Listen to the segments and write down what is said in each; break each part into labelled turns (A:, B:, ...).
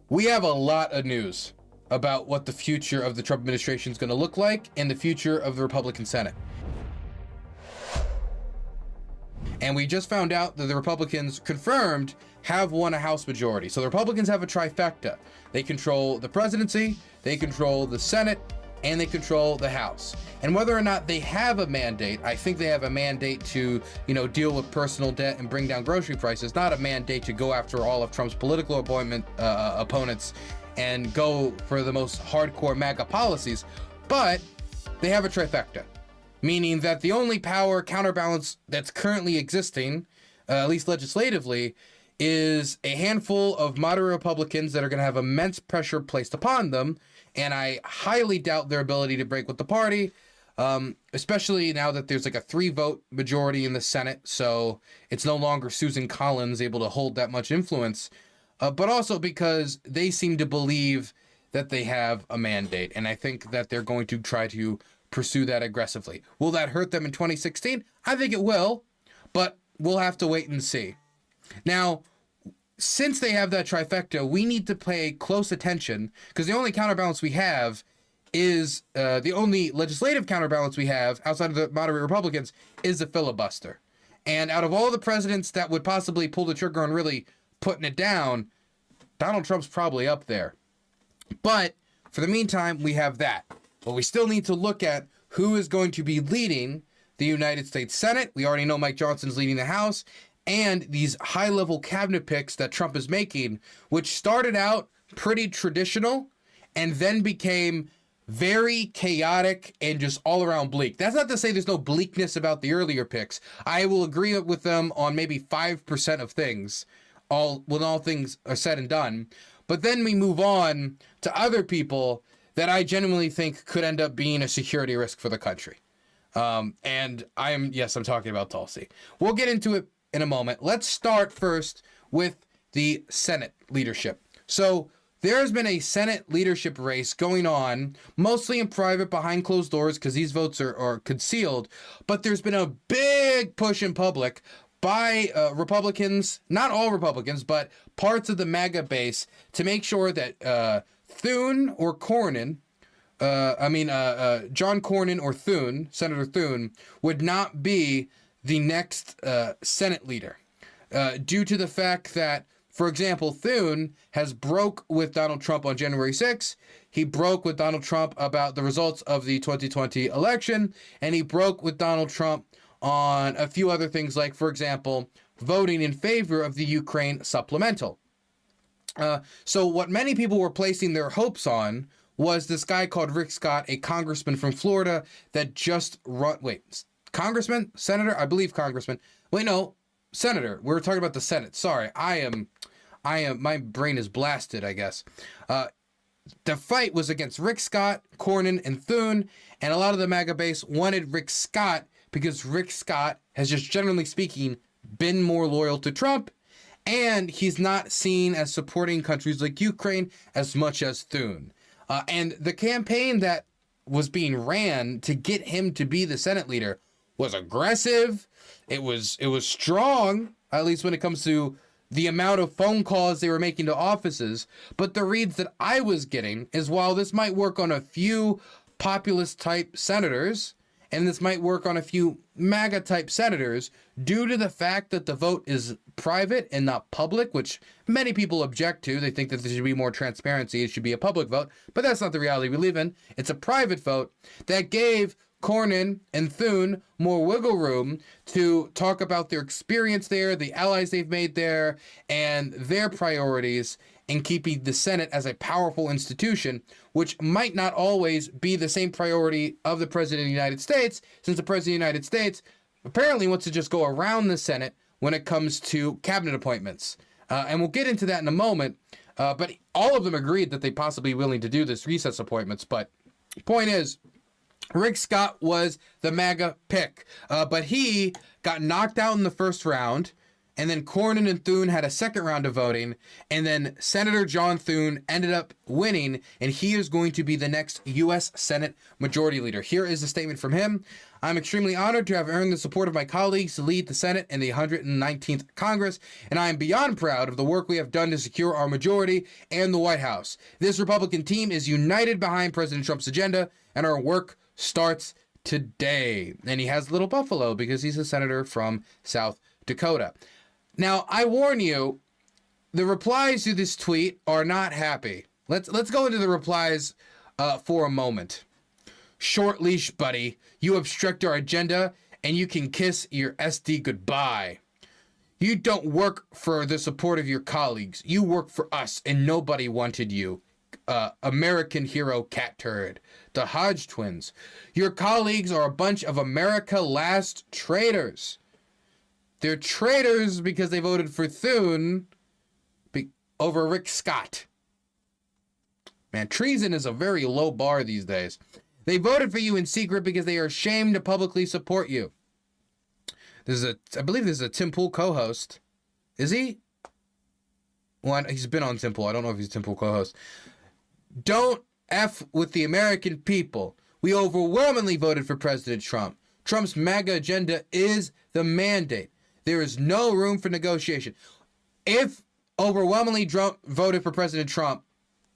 A: We have a lot of news about what the future of the Trump administration is going to look like and the future of the Republican Senate. And we just found out that the Republicans confirmed have won a House majority. So the Republicans have a trifecta. They control the presidency, they control the Senate, and they control the House. And whether or not they have a mandate, I think they have a mandate to, deal with personal debt and bring down grocery prices, not a mandate to go after all of Trump's political opponents and go for the most hardcore MAGA policies. But they have a trifecta, meaning that the only power counterbalance that's currently existing, at least legislatively, is a handful of moderate Republicans that are going to have immense pressure placed upon them, and I highly doubt their ability to break with the party, especially now that there's like a 3-vote majority in the Senate, so it's no longer Susan Collins able to hold that much influence, but also because they seem to believe that they have a mandate, and I think that they're going to try to pursue that aggressively. Will that hurt them in 2016? I think it will, but we'll have to wait and see. Now, since they have that trifecta, we need to pay close attention, because the only counterbalance we have is, the only legislative counterbalance we have outside of the moderate Republicans is the filibuster. And out of all the presidents that would possibly pull the trigger on really putting it down, Donald Trump's probably up there. But for the meantime, we have that. But we still need to look at who is going to be leading the United States Senate. We already know Mike Johnson's leading the House. And these high-level cabinet picks that Trump is making, which started out pretty traditional and then became very chaotic and just all-around bleak. That's not to say there's no bleakness about the earlier picks. I will agree with them on maybe 5% of things, when all things are said and done. But then we move on to other people that I genuinely think could end up being a security risk for the country. And I'm talking about Tulsi. We'll get into it in a moment. Let's start first with the Senate leadership. So there's been a Senate leadership race going on, mostly in private behind closed doors because these votes are concealed, but there's been a big push in public by Republicans, not all Republicans, but parts of the MAGA base to make sure that Thune or Cornyn, John Cornyn or Thune, Senator Thune, would not be the next Senate leader, due to the fact that, for example, Thune has broke with Donald Trump on January 6th. He broke with Donald Trump about the results of the 2020 election, and he broke with Donald Trump on a few other things, like, for example, voting in favor of the Ukraine supplemental. So what many people were placing their hopes on was this guy called Rick Scott, a congressman from Florida that just Congressman? Senator? I believe Congressman. Wait, no. Senator. We were talking about the Senate. Sorry. My brain is blasted, I guess. The fight was against Rick Scott, Cornyn, and Thune, and a lot of the MAGA base wanted Rick Scott because Rick Scott has just, generally speaking, been more loyal to Trump, and he's not seen as supporting countries like Ukraine as much as Thune. And the campaign that was being ran to get him to be the Senate leader was aggressive. It was strong, at least when it comes to the amount of phone calls they were making to offices. But the reads that I was getting is, while this might work on a few populist type senators, and this might work on a few MAGA type senators, due to the fact that the vote is private and not public, which many people object to. They think that there should be more transparency. It should be a public vote, but that's not the reality we live in. It's a private vote that gave Cornyn and Thune more wiggle room to talk about their experience there, the allies they've made there, and their priorities in keeping the Senate as a powerful institution, which might not always be the same priority of the President of the United States, since the President of the United States apparently wants to just go around the Senate when it comes to cabinet appointments. And we'll get into that in a moment, but all of them agreed that they possibly be willing to do this recess appointments. But point is, Rick Scott was the MAGA pick, but he got knocked out in the first round, and then Cornyn and Thune had a second round of voting, and then Senator John Thune ended up winning, and he is going to be the next U.S. Senate Majority Leader. Here is a statement from him. I'm extremely honored to have earned the support of my colleagues to lead the Senate and the 119th Congress, and I am beyond proud of the work we have done to secure our majority and the White House. This Republican team is united behind President Trump's agenda, and our work starts today. And he has Little Buffalo because he's a senator from South Dakota. Now, I warn you, the replies to this tweet are not happy. Let's go into the replies for a moment. Short leash, buddy. You obstruct our agenda, and you can kiss your SD goodbye. You don't work for the support of your colleagues. You work for us, and nobody wanted you. American hero cat turd. The Hodge twins. Your colleagues are a bunch of America Last traitors. They're traitors because they voted for Thune over Rick Scott. Man, treason is a very low bar these days. They voted for you in secret because they are ashamed to publicly support you. I believe this is a Tim Pool co-host. Is he? Well, he's been on Tim Pool. I don't know if he's a Tim Pool co-host. Don't F with the American people. We overwhelmingly voted for President Trump. Trump's MAGA agenda is the mandate. There is no room for negotiation. If overwhelmingly voted for President Trump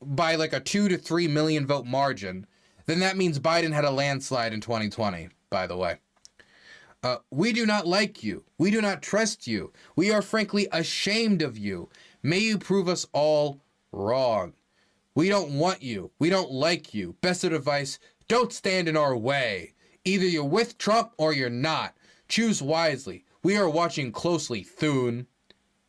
A: by like a 2 to 3 million vote margin, then that means Biden had a landslide in 2020, by the way. We do not like you. We do not trust you. We are frankly ashamed of you. May you prove us all wrong. We don't want you. We don't like you. Best of advice, don't stand in our way. Either you're with Trump or you're not. Choose wisely. We are watching closely, Thune.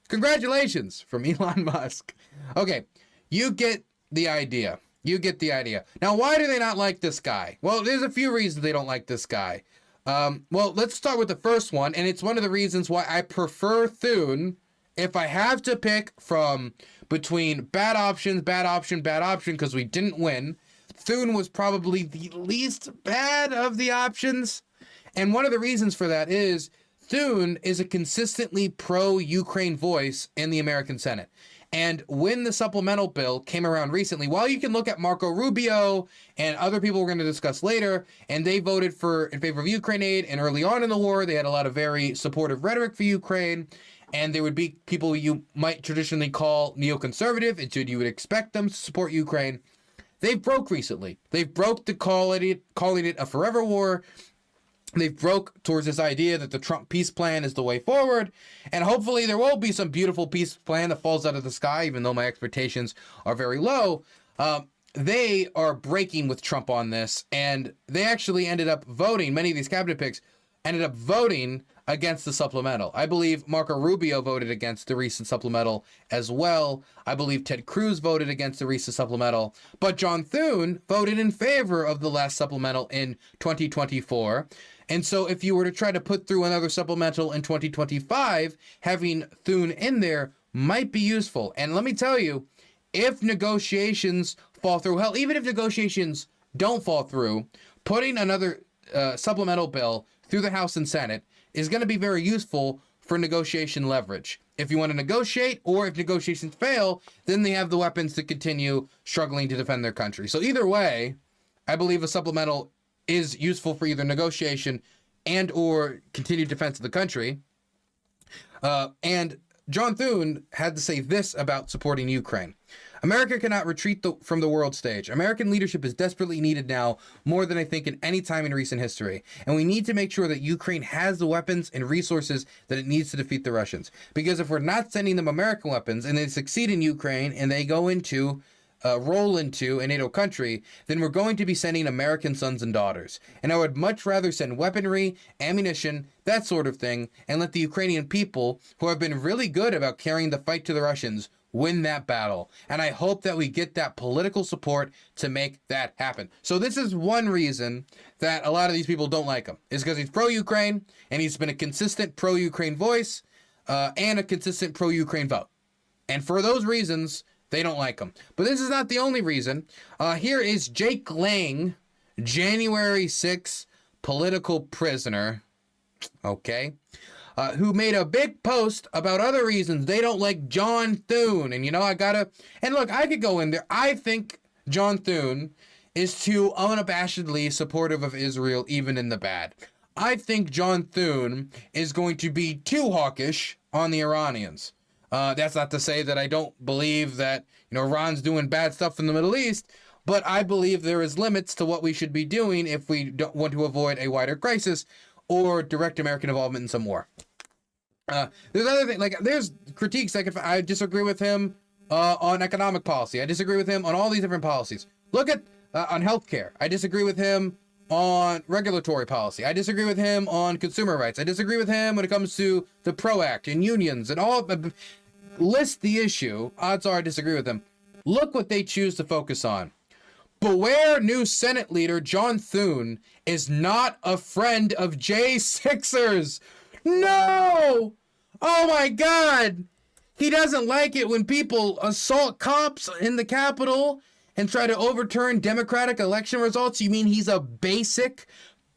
A: Congratulations from Elon Musk. Okay, you get the idea. You get the idea. Now, why do they not like this guy? Well, there's a few reasons they don't like this guy. Well, let's start with the first one, and it's one of the reasons why I prefer Thune. If I have to pick from between bad option, because we didn't win, Thune was probably the least bad of the options. And one of the reasons for that is Thune is a consistently pro-Ukraine voice in the American Senate. And when the supplemental bill came around recently, while you can look at Marco Rubio and other people we're going to discuss later, and they voted in favor of Ukraine aid, and early on in the war, they had a lot of very supportive rhetoric for Ukraine, and there would be people you might traditionally call neoconservative, and you would expect them to support Ukraine. They've broke recently. They've broke to calling it a forever war. They've broke towards this idea that the Trump peace plan is the way forward, and hopefully there will be some beautiful peace plan that falls out of the sky, even though my expectations are very low. They are breaking with Trump on this, and they actually ended up voting, many of these cabinet picks ended up voting against the supplemental. I believe Marco Rubio voted against the recent supplemental as well. I believe Ted Cruz voted against the recent supplemental, but John Thune voted in favor of the last supplemental in 2024. And so if you were to try to put through another supplemental in 2025, having Thune in there might be useful. And let me tell you, if negotiations fall through, hell, even if negotiations don't fall through, putting another supplemental bill through the House and Senate is going to be very useful for negotiation leverage. If you want to negotiate, or if negotiations fail, then they have the weapons to continue struggling to defend their country. So either way, I believe a supplemental is useful for either negotiation and or continued defense of the country. And John Thune had to say this about supporting Ukraine. America cannot retreat from the world stage. American leadership is desperately needed now, more than I think in any time in recent history. And we need to make sure that Ukraine has the weapons and resources that it needs to defeat the Russians. Because if we're not sending them American weapons and they succeed in Ukraine and they go into roll into a NATO country, then we're going to be sending American sons and daughters. And I would much rather send weaponry, ammunition, that sort of thing, and let the Ukrainian people, who have been really good about carrying the fight to the Russians, win that battle. And I hope that we get that political support to make that happen. So this is one reason that a lot of these people don't like him, is because he's pro-Ukraine, and he's been a consistent pro-Ukraine voice, and a consistent pro-Ukraine vote. And for those reasons, they don't like him. But this is not the only reason. Here is Jake Lang, January 6th, political prisoner. Okay. who made a big post about other reasons they don't like John Thune. And, and look, I could go in there. I think John Thune is too unabashedly supportive of Israel, even in the bad. I think John Thune is going to be too hawkish on the Iranians. That's not to say that I don't believe that, Iran's doing bad stuff in the Middle East, but I believe there is limits to what we should be doing if we don't want to avoid a wider crisis or direct American involvement in some war. There's other things, there's critiques I disagree with him on economic policy. I disagree with him on all these different policies. Look at on healthcare. I disagree with him on regulatory policy. I disagree with him on consumer rights. I disagree with him when it comes to the PRO Act and unions and all. List the issue. Odds are I disagree with him. Look what they choose to focus on. Beware, new Senate leader John Thune is not a friend of J6ers. No! Oh my God! He doesn't like it when people assault cops in the Capitol and try to overturn democratic election results. You mean he's a basic,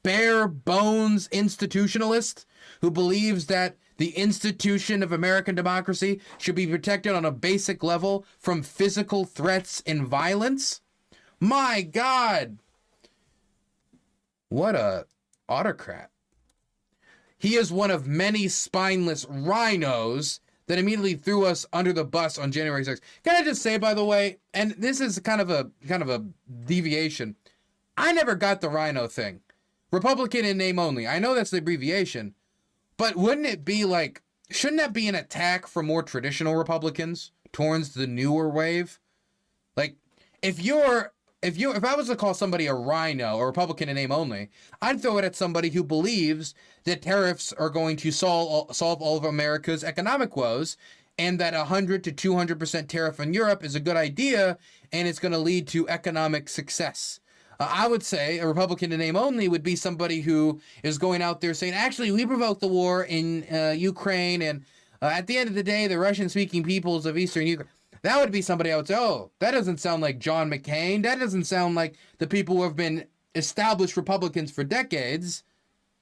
A: bare bones institutionalist who believes that the institution of American democracy should be protected on a basic level from physical threats and violence? My God. What a autocrat. He is one of many spineless rhinos that immediately threw us under the bus on January 6th. Can I just say, by the way, and this is kind of a deviation, I never got the rhino thing. Republican in name only. I know that's the abbreviation, but wouldn't it be shouldn't that be an attack for more traditional Republicans towards the newer wave? If I was to call somebody a rhino or Republican in name only, I'd throw it at somebody who believes that tariffs are going to solve all of America's economic woes, and that 100 to 200% tariff in Europe is a good idea, and it's going to lead to economic success. I would say a Republican in name only would be somebody who is going out there saying, actually, we provoked the war in Ukraine, and at the end of the day, the Russian-speaking peoples of Eastern Ukraine. That would be somebody I would say, oh, that doesn't sound like John McCain. That doesn't sound like the people who have been established Republicans for decades.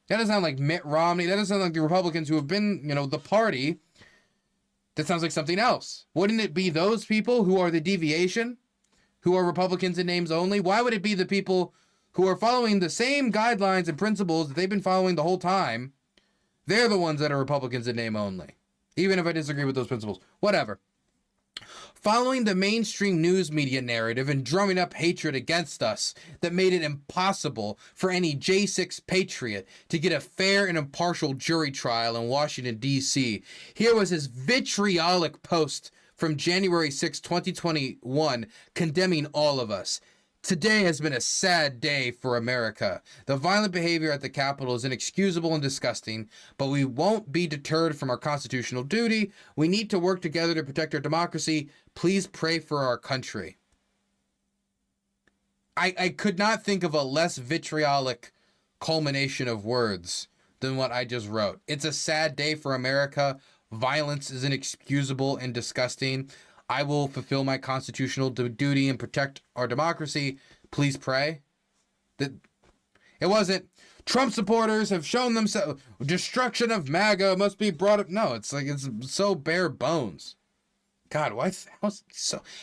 A: That doesn't sound like Mitt Romney. That doesn't sound like the Republicans who have been, the party. That sounds like something else. Wouldn't it be those people who are the deviation, who are Republicans in names only? Why would it be the people who are following the same guidelines and principles that they've been following the whole time? They're the ones that are Republicans in name only. Even if I disagree with those principles. Whatever. Following the mainstream news media narrative and drumming up hatred against us that made it impossible for any J6 patriot to get a fair and impartial jury trial in Washington, D.C., here was his vitriolic post from January 6, 2021, condemning all of us. Today has been a sad day for America. The violent behavior at the Capitol is inexcusable and disgusting, but we won't be deterred from our constitutional duty. We need to work together to protect our democracy. Please pray for our country. I could not think of a less vitriolic culmination of words than what I just wrote. It's a sad day for America. Violence is inexcusable and disgusting. I will fulfill my constitutional duty and protect our democracy. Please pray. That it wasn't Trump supporters have shown themselves. Destruction of MAGA must be brought up. No, it's so bare bones. God,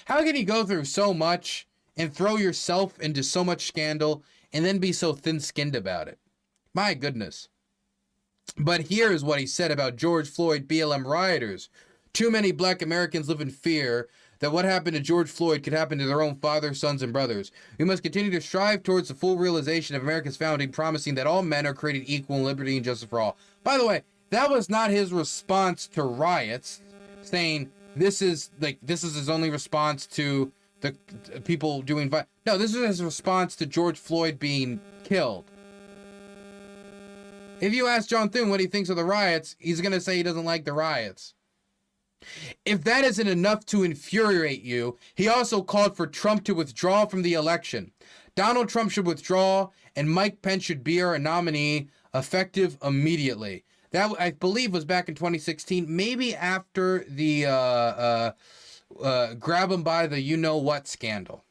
A: how can you go through so much and throw yourself into so much scandal and then be so thin-skinned about it? My goodness. But here's what he said about George Floyd BLM rioters. Too many black Americans live in fear that what happened to George Floyd could happen to their own fathers, sons, and brothers. We must continue to strive towards the full realization of America's founding, promising that all men are created equal in liberty and justice for all. By the way, that was not his response to riots, saying this is his only response to the people doing violence. No, this is his response to George Floyd being killed. If you ask John Thune what he thinks of the riots, he's going to say he doesn't like the riots. If that isn't enough to infuriate you, he also called for Trump to withdraw from the election. Donald Trump should withdraw, and Mike Pence should be our nominee, effective immediately. That, I believe, was back in 2016, maybe after the grab him by the you-know-what scandal.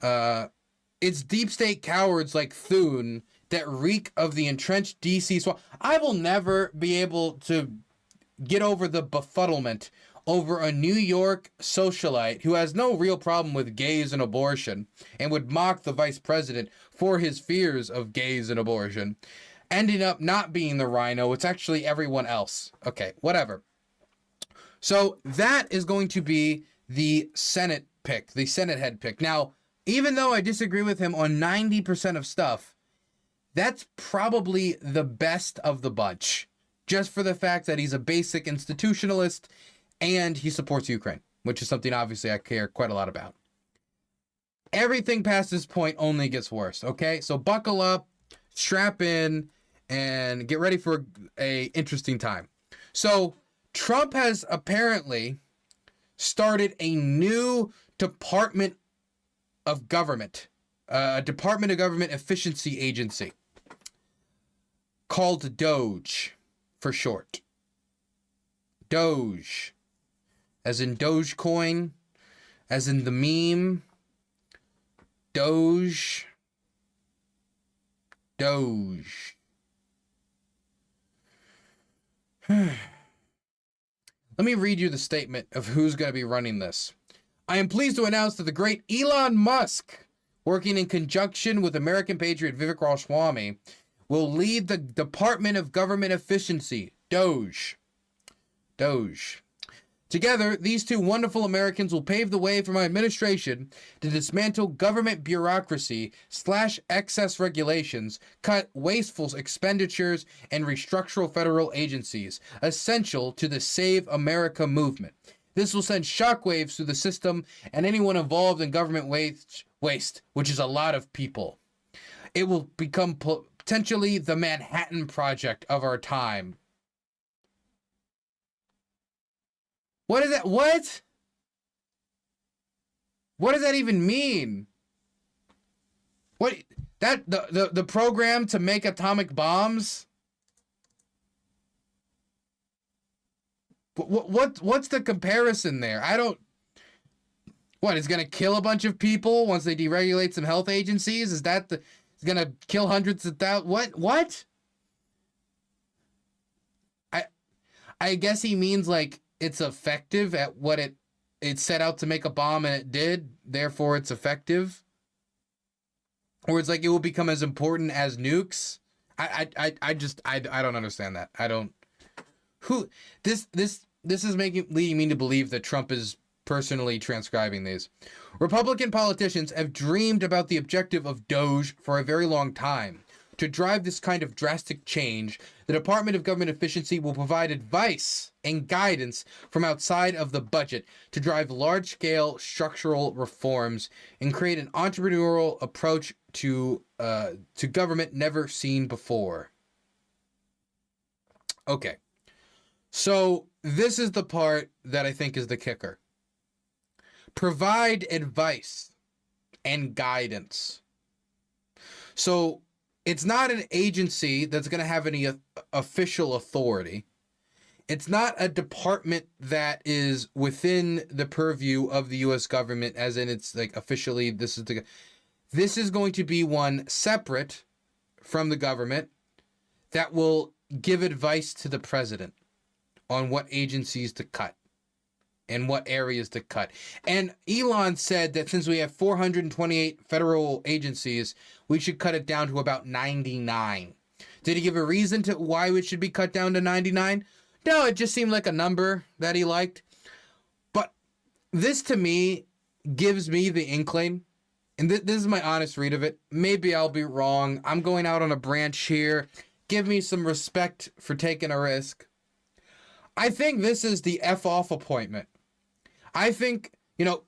A: It's deep state cowards like Thune that reek of the entrenched DC swamp. I will never be able to get over the befuddlement over a New York socialite who has no real problem with gays and abortion and would mock the vice president for his fears of gays and abortion, ending up not being the rhino. It's actually everyone else. Okay, whatever. So that is going to be the Senate pick, the Senate head pick. Now, even though I disagree with him on 90% of stuff, that's probably the best of the bunch, just for the fact that he's a basic institutionalist and he supports Ukraine, which is something obviously I care quite a lot about. Everything past this point only gets worse, okay? So buckle up, strap in, and get ready for a interesting time. So Trump has apparently started a new department of government, a Department of Government Efficiency Agency called Doge for short. Doge. As in Dogecoin, as in the meme, Doge. Doge. Let me read you the statement of who's going to be running this. I am pleased to announce that the great Elon Musk, working in conjunction with American patriot Vivek Ramaswamy, will lead the Department of Government Efficiency, Doge. Doge. Together, these two wonderful Americans will pave the way for my administration to dismantle government bureaucracy, slash excess regulations, cut wasteful expenditures, and restructure federal agencies, essential to the Save America movement. This will send shockwaves through the system and anyone involved in government waste, which is a lot of people. It will become potentially the Manhattan Project of our time. What is that? What? What does that even mean? What that the program to make atomic bombs? What's the comparison there? I don't. What, it's gonna kill a bunch of people once they deregulate some health agencies? Is that the? It's gonna kill hundreds of thousands? What? I guess he means like it's effective at what it set out to make a bomb and it did, therefore it's effective. Or it's like it will become as important as nukes. I don't understand that. I don't. Who this is leading me to believe that Trump is personally transcribing these. Republican politicians have dreamed about the objective of Doge for a very long time. To drive this kind of drastic change, the Department of Government Efficiency will provide advice and guidance from outside of the budget to drive large-scale structural reforms and create an entrepreneurial approach to government never seen before. Okay, so this is the part that I think is the kicker. Provide advice and guidance. So it's not an agency that's going to have any official authority. It's not a department that is within the purview of the U.S. government, as in it's like officially this is going to be one separate from the government that will give advice to the president on what agencies to cut and what areas to cut. And Elon said that since we have 428 federal agencies, we should cut it down to about 99. Did he give a reason to why it should be cut down to 99? No, it just seemed like a number that he liked. But this to me gives me the inkling, and this is my honest read of it. Maybe I'll be wrong. I'm going out on a branch here. Give me some respect for taking a risk. I think this is the F-off appointment. I think,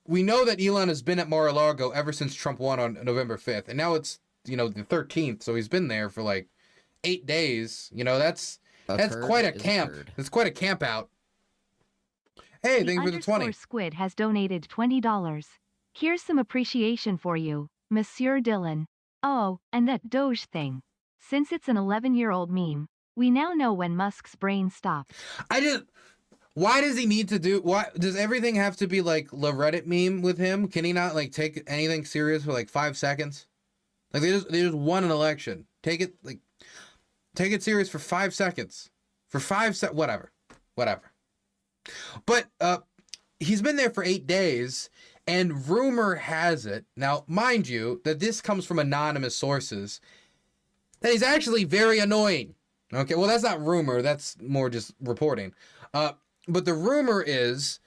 A: we know that Elon has been at Mar-a-Lago ever since Trump won on November 5th. And now it's, the 13th. So he's been there for like 8 days. That's quite a camp. That's quite a camp out. Hey, thank you for the 20.
B: Squid has donated $20. Here's some appreciation for you, Monsieur Dylan. Oh, and that Doge thing. Since it's an 11-year-old meme, we now know when Musk's brain stopped.
A: Why does he need to do... Why does everything have to be like the Reddit meme with him? Can he not like take anything serious for like 5 seconds? Like they just won an election. Take it serious for 5 seconds. For 5 seconds, whatever. But he's been there for 8 days, and rumor has it, now mind you, that this comes from anonymous sources, that he's actually very annoying. Okay, well, that's not rumor, that's more just reporting. But the rumor is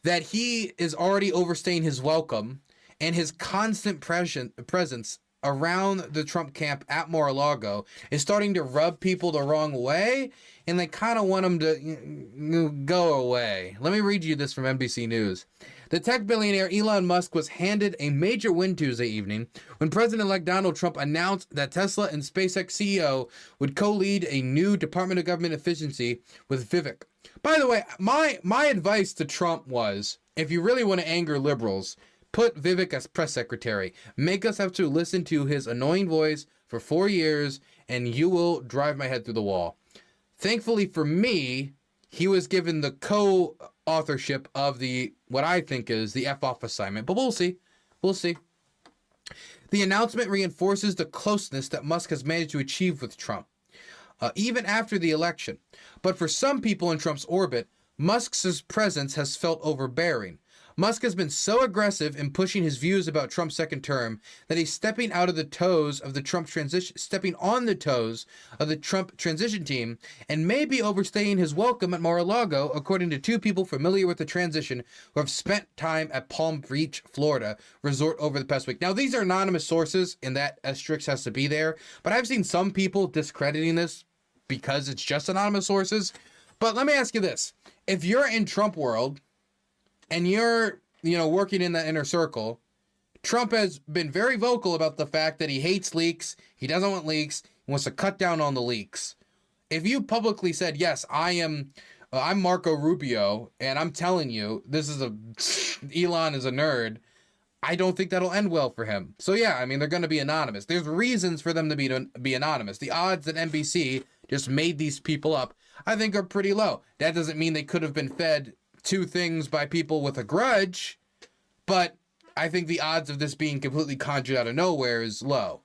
A: that he is already overstaying his welcome, and his constant presence around the Trump camp at Mar-a-Lago is starting to rub people the wrong way, and they kind of want him to go away. Let me read you this from NBC News. The tech billionaire Elon Musk was handed a major win Tuesday evening when President-elect Donald Trump announced that Tesla and SpaceX CEO would co-lead a new Department of Government Efficiency with Vivek. By the way, my advice to Trump was, if you really want to anger liberals, put Vivek as press secretary. Make us have to listen to his annoying voice for 4 years, and you will drive my head through the wall. Thankfully for me, he was given the co-authorship of what I think is the F-off assignment, but we'll see. We'll see. The announcement reinforces the closeness that Musk has managed to achieve with Trump, even after the election. But for some people in Trump's orbit, Musk's presence has felt overbearing. Musk has been so aggressive in pushing his views about Trump's second term that he's stepping on the toes of the Trump transition team, and may be overstaying his welcome at Mar-a-Lago, according to 2 people familiar with the transition who have spent time at Palm Beach, Florida resort over the past week. Now, these are anonymous sources, and that asterisk has to be there, but I've seen some people discrediting this because it's just anonymous sources. But let me ask you this. If you're in Trump world, and you're, working in that inner circle, Trump has been very vocal about the fact that he hates leaks, he doesn't want leaks, he wants to cut down on the leaks. If you publicly said, yes, I'm Marco Rubio, and I'm telling you, Elon is a nerd, I don't think that'll end well for him. So yeah, I mean, they're going to be anonymous. There's reasons for them to be anonymous. The odds that NBC just made these people up, I think, are pretty low. That doesn't mean they could have been fed 2 things by people with a grudge, but I think the odds of this being completely conjured out of nowhere is low.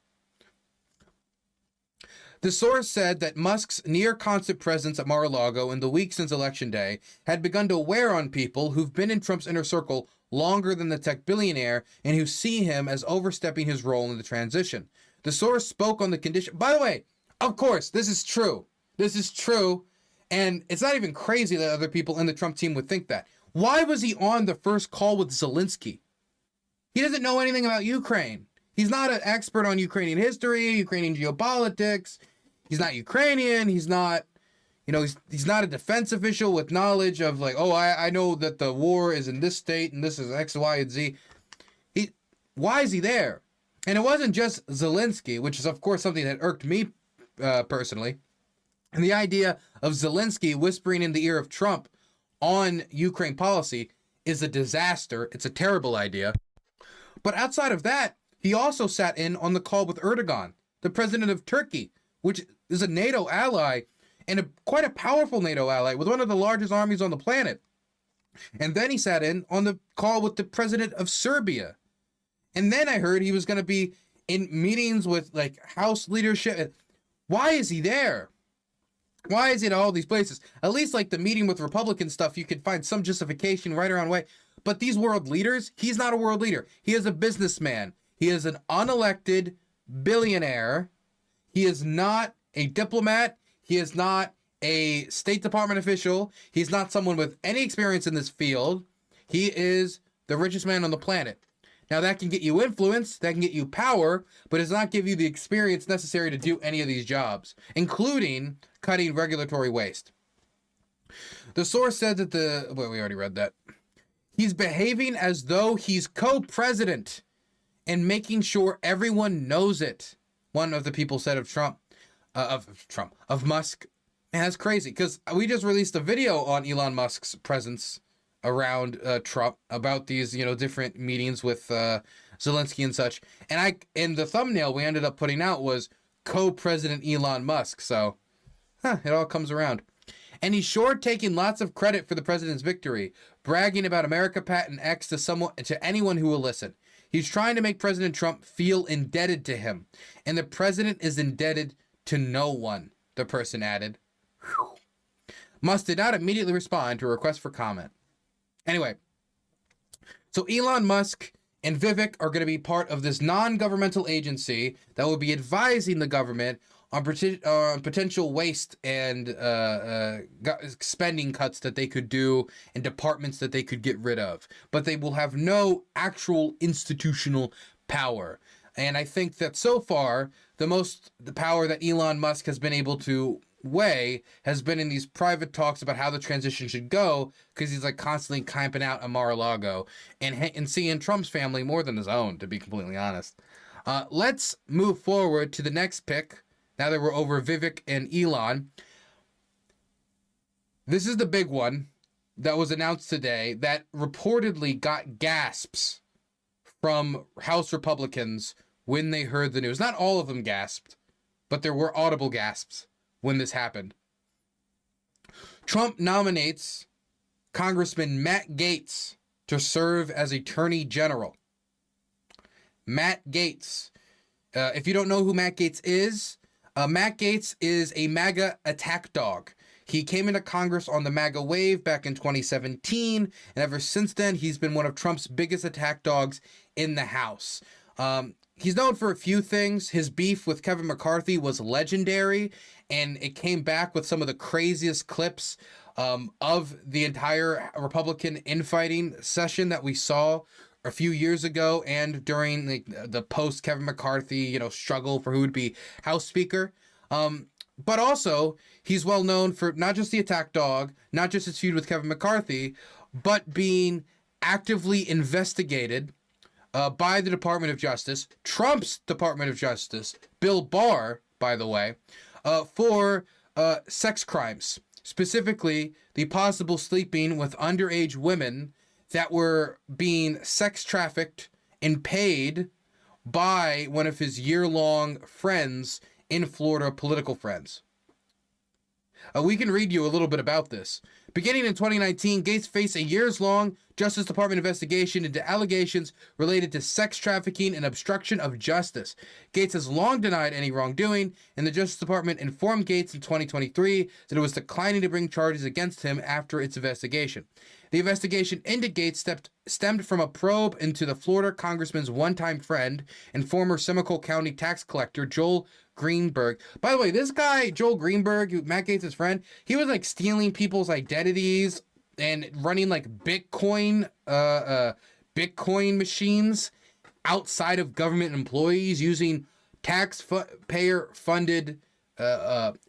A: The source said that Musk's near constant presence at Mar-a-Lago in the week since Election Day had begun to wear on people who've been in Trump's inner circle longer than the tech billionaire and who see him as overstepping his role in the transition. The source spoke on the condition. By the way, of course, this is true. This is true. And it's not even crazy that other people in the Trump team would think that. Why was he on the first call with Zelensky? He doesn't know anything about Ukraine. He's not an expert on Ukrainian history, Ukrainian geopolitics. He's not Ukrainian. He's not, he's not a defense official with knowledge of I know that the war is in this state and this is X, Y, and Z. Why is he there? And it wasn't just Zelensky, which is, of course, something that irked me personally. And the idea of Zelensky whispering in the ear of Trump on Ukraine policy is a disaster. It's a terrible idea. But outside of that, he also sat in on the call with Erdogan, the president of Turkey, which is a NATO ally and quite a powerful NATO ally with one of the largest armies on the planet. And then he sat in on the call with the president of Serbia. And then I heard he was going to be in meetings with House leadership. Why is he there? Why is he at all these places? At least the meeting with Republican stuff, you could find some justification right around way. But these world leaders, he's not a world leader. He is a businessman. He is an unelected billionaire. He is not a diplomat. He is not a State Department official. He's not someone with any experience in this field. He is the richest man on the planet. Now, that can get you influence, that can get you power, but it does not give you the experience necessary to do any of these jobs, including cutting regulatory waste. The source said that we already read that. He's behaving as though he's co-president and making sure everyone knows it. One of the people said of Musk. And that's crazy, because we just released a video on Elon Musk's presence around Trump about these, different meetings with Zelensky and such. And in the thumbnail we ended up putting out was co-president Elon Musk. So, it all comes around. And he's sure taking lots of credit for the president's victory, bragging about America Pat and X to anyone who will listen. He's trying to make President Trump feel indebted to him. And the president is indebted to no one, the person added. Whew. Musk did not immediately respond to a request for comment. Anyway, so Elon Musk and Vivek are going to be part of this non-governmental agency that will be advising the government on potential waste and spending cuts that they could do and departments that they could get rid of. But they will have no actual institutional power. And I think that so far, the power that Elon Musk has been able to weigh has been in these private talks about how the transition should go, because he's like constantly camping out at Mar-a-Lago and seeing Trump's family more than his own, to be completely honest. Let's move forward to the next pick. Now that we're over Vivek and Elon, this is the big one that was announced today that reportedly got gasps from House Republicans when they heard the news. Not all of them gasped, but there were audible gasps when this happened. Trump nominates Congressman Matt Gaetz to serve as Attorney General. Matt Gaetz. If you don't know who Matt Gaetz is a MAGA attack dog. He came into Congress on the MAGA wave back in 2017, and ever since then, he's been one of Trump's biggest attack dogs in the House. He's known for a few things. His beef with Kevin McCarthy was legendary, and it came back with some of the craziest clips of the entire Republican infighting session that we saw a few years ago and during the post Kevin McCarthy, struggle for who would be House Speaker. But also, he's well known for not just the attack dog, not just his feud with Kevin McCarthy, but being actively investigated by the Department of Justice, Trump's Department of Justice, Bill Barr, by the way, for sex crimes, specifically the possible sleeping with underage women that were being sex trafficked and paid by one of his year-long friends in Florida, political friends. We can read you a little bit about this. Beginning in 2019, Gaetz faced a years-long Justice Department investigation into allegations related to sex trafficking and obstruction of justice. Gaetz has long denied any wrongdoing, and the Justice Department informed Gaetz in 2023 that it was declining to bring charges against him after its investigation. The investigation into Gaetz stemmed from a probe into the Florida congressman's one-time friend and former Seminole County tax collector, Joel Greenberg. By the way, this guy, Joel Greenberg, Matt Gaetz' friend, he was like stealing people's identities and running like Bitcoin machines outside of government employees using taxpayer funded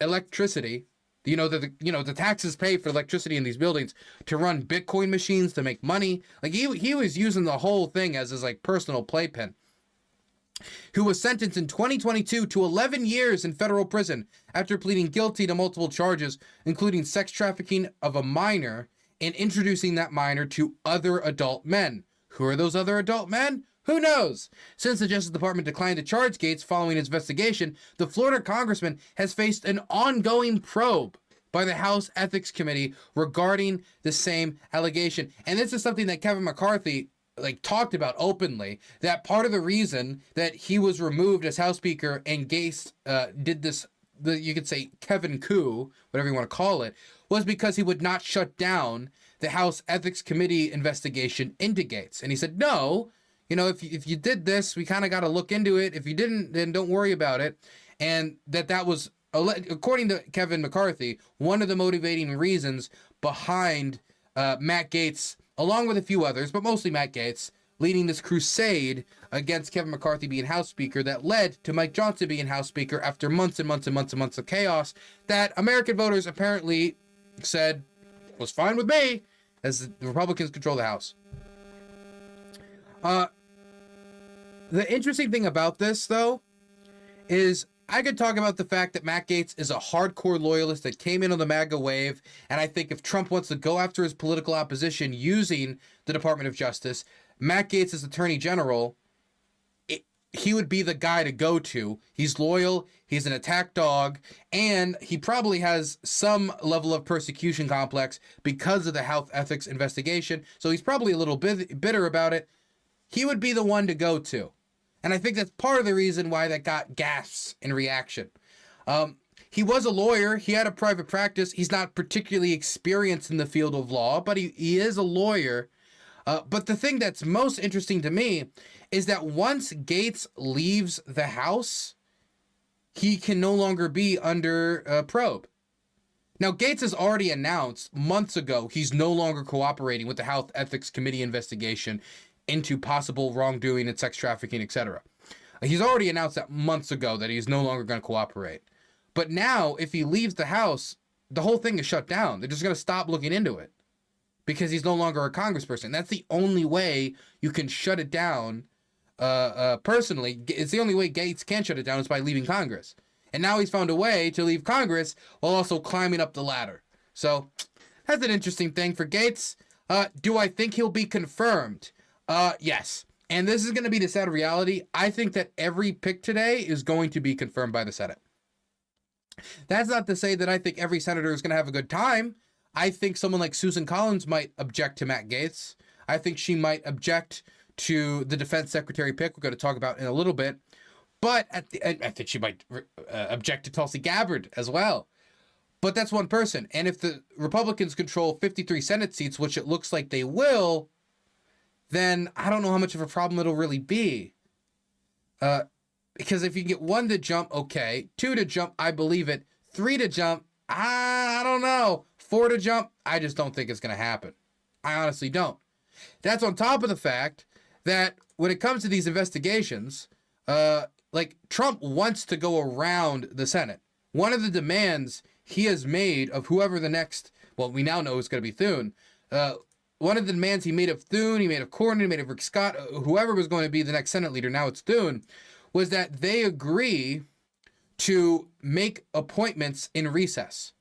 A: electricity. The taxes pay for electricity in these buildings to run Bitcoin machines to make money. Like he was using the whole thing as his like personal playpen. Who was sentenced in 2022 to 11 years in federal prison after pleading guilty to multiple charges, including sex trafficking of a minor and introducing that minor to other adult men. Who are those other adult men? Who knows? Since the Justice Department declined to charge Gaetz following his investigation, the Florida congressman has faced an ongoing probe by the House Ethics Committee regarding the same allegation. And this is something that Kevin McCarthy talked about openly, that part of the reason that he was removed as House Speaker and Gaetz did this, you could say Kevin coup, whatever you want to call it, was because he would not shut down the House Ethics Committee investigation into Gaetz. And he said, no, if you did this, we kind of got to look into it. If you didn't, then don't worry about it. And that was, according to Kevin McCarthy, one of the motivating reasons behind Matt Gaetz, along with a few others, but mostly Matt Gaetz, leading this crusade against Kevin McCarthy being House Speaker that led to Mike Johnson being House Speaker after months and months and months and months of chaos that American voters apparently said was fine with me as the Republicans control the House. The interesting thing about this, though, is I could talk about the fact that Matt Gaetz is a hardcore loyalist that came in on the MAGA wave, and I think if Trump wants to go after his political opposition using the Department of Justice, Matt Gaetz as Attorney General, he would be the guy to go to. He's loyal, he's an attack dog, and he probably has some level of persecution complex because of the health ethics investigation, so he's probably a little bit bitter about it. he would be the one to go to. And I think that's part of the reason why that got gasps in reaction. He was a lawyer. He had a private practice. He's not particularly experienced in the field of law, but he is a lawyer. But the thing that's most interesting to me is that once Gaetz leaves the House, he can no longer be under probe. Now, Gaetz has already announced months ago he's no longer cooperating with the House Ethics Committee investigation into possible wrongdoing and sex trafficking, etc. He's already announced that months ago that he's no longer going to cooperate. But now, if he leaves the House, the whole thing is shut down. They're just going to stop looking into it because he's no longer a congressperson. That's the only way you can shut it down personally. It's the only way Gaetz can shut it down is by leaving Congress. And now he's found a way to leave Congress while also climbing up the ladder. So that's an interesting thing for Gaetz. Do I think he'll be confirmed? Yes. And this is going to be the sad reality. I think that every pick today is going to be confirmed by the Senate. That's not to say that I think every senator is going to have a good time. I think someone like Susan Collins might object to Matt Gaetz. I think she might object to the defense secretary pick we're going to talk about in a little bit. But I think she might object to Tulsi Gabbard as well. But that's one person. And if the Republicans control 53 Senate seats, which it looks like they will, then I don't know how much of a problem it'll really be. Because if you get 1 to jump, okay. 2 to jump, I believe it. 3 to jump, I don't know. 4 to jump, I just don't think it's going to happen. I honestly don't. That's on top of the fact that when it comes to these investigations, like Trump wants to go around the Senate. One of the demands he has made of whoever the next, well, we now know it's going to be Thune. One of the demands he made of Thune, he made of Cornyn, he made of Rick Scott, whoever was going to be the next Senate leader, now it's Thune, was that they agree to make appointments in recess.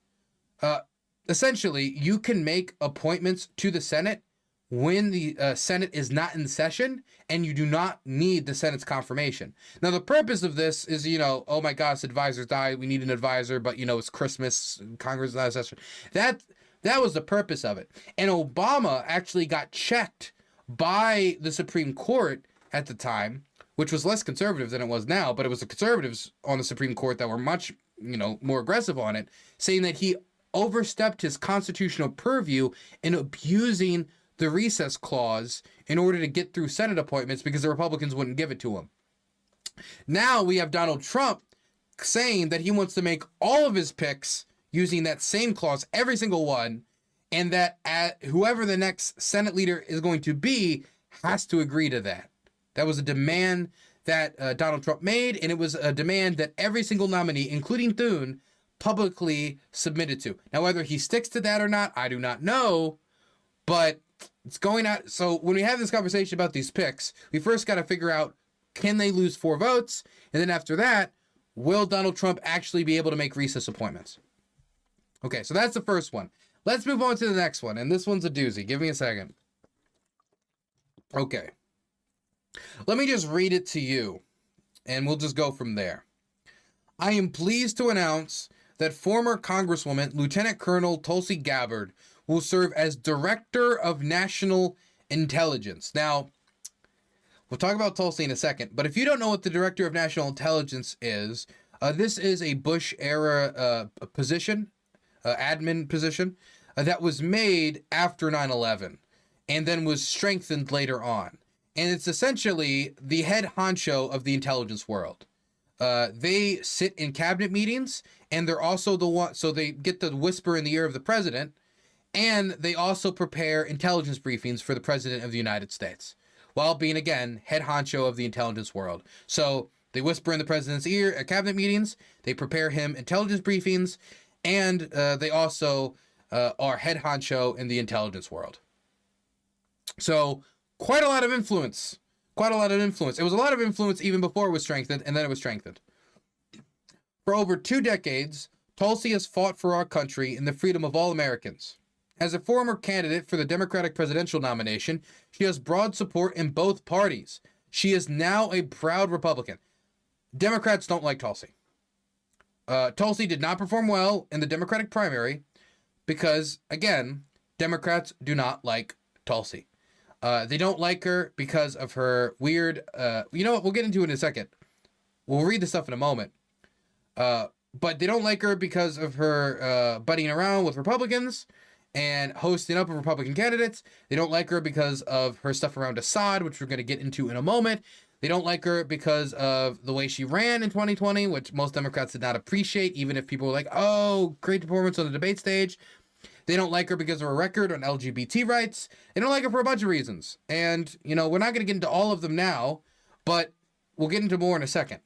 A: Essentially, you can make appointments to the Senate when the Senate is not in session, and you do not need the Senate's confirmation. Now, the purpose of this is, oh my gosh, advisors died, we need an advisor, but, it's Christmas, Congress is not in session. That was the purpose of it. And Obama actually got checked by the Supreme Court at the time, which was less conservative than it was now, but it was the conservatives on the Supreme Court that were much, more aggressive on it, saying that he overstepped his constitutional purview in abusing the recess clause in order to get through Senate appointments because the Republicans wouldn't give it to him. Now we have Donald Trump saying that he wants to make all of his picks using that same clause, every single one, and that whoever the next Senate leader is going to be has to agree to that. That was a demand that Donald Trump made, and it was a demand that every single nominee, including Thune, publicly submitted to. Now, whether he sticks to that or not, I do not know, but it's going out. So when we have this conversation about these picks, we first got to figure out, can they lose 4 votes? And then after that, will Donald Trump actually be able to make recess appointments? Okay, so that's the first one. Let's move on to the next one, and this one's a doozy. Give me a second. Okay. Let me just read it to you, and we'll just go from there. I am pleased to announce that former Congresswoman Lieutenant Colonel Tulsi Gabbard will serve as Director of National Intelligence. Now, we'll talk about Tulsi in a second, but if you don't know what the Director of National Intelligence is, this is a Bush-era position, admin position, that was made after 9/11 and then was strengthened later on. And it's essentially the head honcho of the intelligence world. They sit in cabinet meetings, and they're also the one, so they get to whisper in the ear of the president, and they also prepare intelligence briefings for the president of the United States, while being, again, head honcho of the intelligence world. So they whisper in the president's ear at cabinet meetings, they prepare him intelligence briefings, and they also are head honcho in the intelligence world. So quite a lot of influence. Quite a lot of influence. It was a lot of influence even before it was strengthened, and then it was strengthened. For over 2 decades, Tulsi has fought for our country and the freedom of all Americans. As a former candidate for the Democratic presidential nomination, she has broad support in both parties. She is now a proud Republican. Democrats don't like Tulsi. Tulsi did not perform well in the Democratic primary because, again, Democrats do not like Tulsi. They don't like her because of her weird, you know what, we'll get into it in a second. We'll read the stuff in a moment. But they don't like her because of her buddying around with Republicans and hosting up of Republican candidates. They don't like her because of her stuff around Assad, which we're going to get into in a moment. They don't like her because of the way she ran in 2020, which most Democrats did not appreciate, even if people were like, oh, great performance on the debate stage. They don't like her because of her record on LGBT rights. They don't like her for a bunch of reasons. And, you know, we're not going to get into all of them now, but we'll get into more in a second.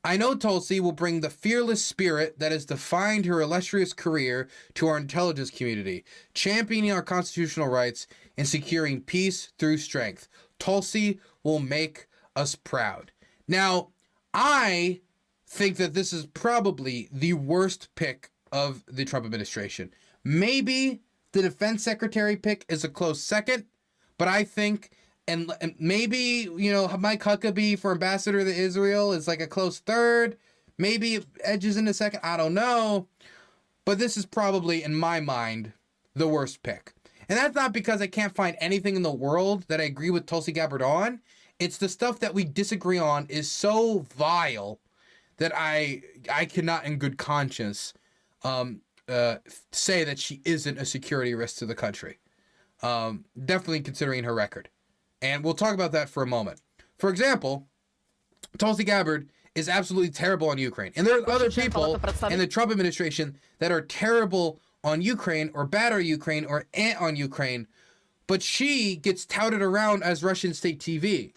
A: I know Tulsi will bring the fearless spirit that has defined her illustrious career to our intelligence community, championing our constitutional rights and securing peace through strength. Tulsi will make us proud. Now, I think that this is probably the worst pick of the Trump administration. Maybe the defense secretary pick is a close second, but I think, and maybe, you know, Mike Huckabee for ambassador to Israel is like a close third. Maybe it edges in a second. I don't know. But this is probably, in my mind, the worst pick. And that's not because I can't find anything in the world that I agree with Tulsi Gabbard on. It's the stuff that we disagree on is so vile that I cannot in good conscience say that she isn't a security risk to the country. Definitely considering her record. And we'll talk about that for a moment. For example, Tulsi Gabbard is absolutely terrible on Ukraine. And there are other people in the Trump administration that are terrible on Ukraine or bad on Ukraine or on Ukraine. But she gets touted around as Russian state TV.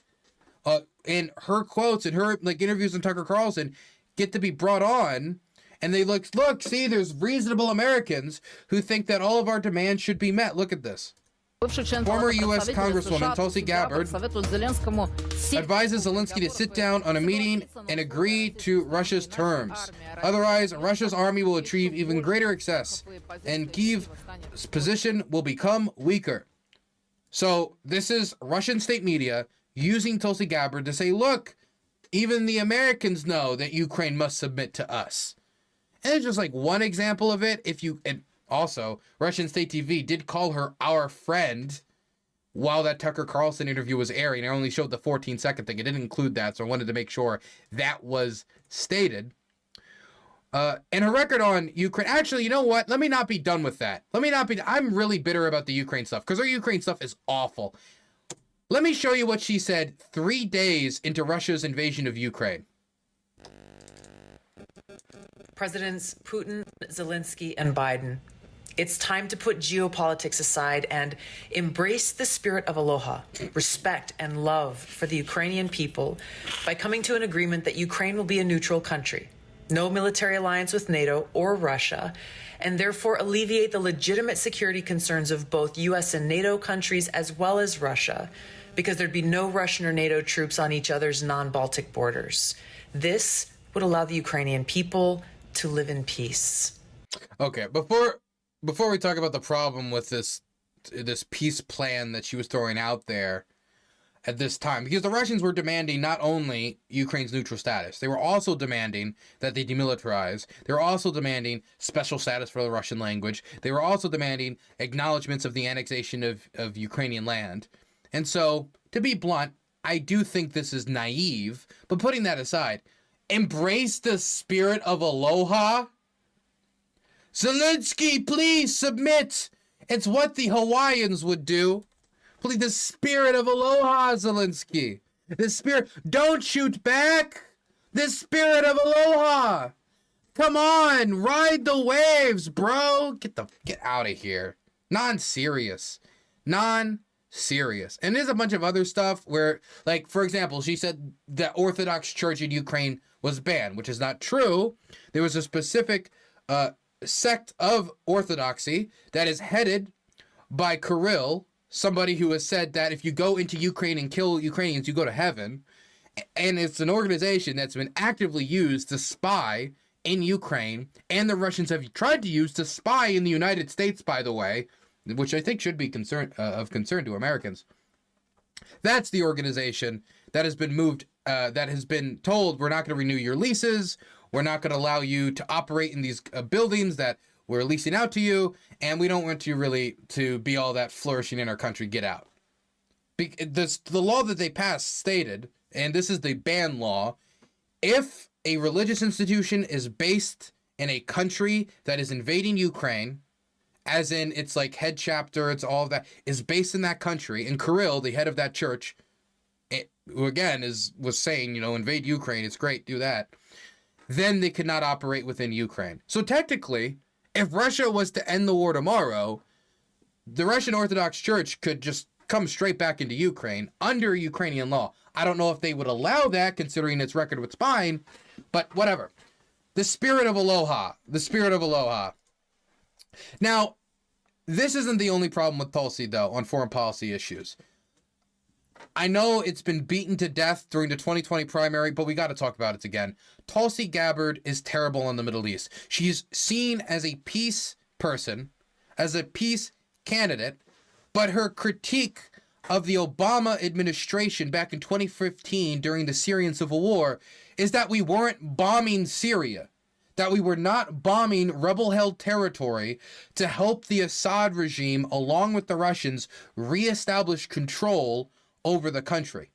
A: And her quotes and her like interviews on Tucker Carlson get to be brought on. And they look, see, there's reasonable Americans who think that all of our demands should be met. Look at this. Former U.S. Congresswoman Tulsi Gabbard advises Zelensky to sit down on a meeting and agree to Russia's terms. Otherwise, Russia's army will achieve even greater excess, and Kyiv's position will become weaker. So this is Russian state media using Tulsi Gabbard to say, look, even the Americans know that Ukraine must submit to us. And it's just like one example of it. And also, Russian state TV did call her our friend while that Tucker Carlson interview was airing. I only showed the 14-second thing. It didn't include that, so I wanted to make sure that was stated. And her record on Ukraine. Actually, you know what? Let me not be done with that. I'm really bitter about the Ukraine stuff because her Ukraine stuff is awful. Let me show you what she said 3 days into Russia's invasion of Ukraine.
C: Presidents Putin, Zelensky, and Biden. It's time to put geopolitics aside and embrace the spirit of aloha, respect, and love for the Ukrainian people by coming to an agreement that Ukraine will be a neutral country, no military alliance with NATO or Russia, and therefore alleviate the legitimate security concerns of both U.S. and NATO countries as well as Russia, because there'd be no Russian or NATO troops on each other's non-Baltic borders. This would allow the Ukrainian people to live in peace.
A: Okay, before we talk about the problem with this peace plan that she was throwing out there at this time, because the Russians were demanding not only Ukraine's neutral status, they were also demanding that they demilitarize. They were also demanding special status for the Russian language. They were also demanding acknowledgments of the annexation of Ukrainian land. And so, to be blunt, I do think this is naive, but putting that aside, embrace the spirit of aloha. Zelensky, please submit. It's what the Hawaiians would do. Please, the spirit of aloha, Zelensky. The spirit, don't shoot back. The spirit of aloha. Come on, ride the waves, bro. Get out of here. Non-serious. And there's a bunch of other stuff where, like, for example, she said that Orthodox Church in Ukraine was banned, which is not true. There was a specific sect of Orthodoxy that is headed by Kirill, somebody who has said that if you go into Ukraine and kill Ukrainians, you go to heaven. And it's an organization that's been actively used to spy in Ukraine, and the Russians have tried to use to spy in the United States, by the way, which I think should be of concern to Americans. That's the organization that has been moved, that has been told, we're not going to renew your leases, we're not going to allow you to operate in these buildings that we're leasing out to you, and we don't want you really to be all that flourishing in our country. Get out. The law that they passed stated, and this is the ban law, if a religious institution is based in a country that is invading Ukraine, as in it's like head chapter, it's all of that, is based in that country, and Kirill, the head of that church, who again was saying, invade Ukraine, it's great, do that, then they could not operate within Ukraine. So technically, if Russia was to end the war tomorrow, the Russian Orthodox Church could just come straight back into Ukraine under Ukrainian law. I don't know if they would allow that, considering its record with spying, but whatever. The spirit of aloha. The spirit of aloha. Now, this isn't the only problem with Tulsi, though, on foreign policy issues. I know it's been beaten to death during the 2020 primary, but we got to talk about it again. Tulsi Gabbard is terrible in the Middle East. She's seen as a peace person, as a peace candidate, but her critique of the Obama administration back in 2015 during the Syrian civil war is that we weren't bombing Syria, that we were not bombing rebel-held territory to help the Assad regime, along with the Russians, reestablish control over the country.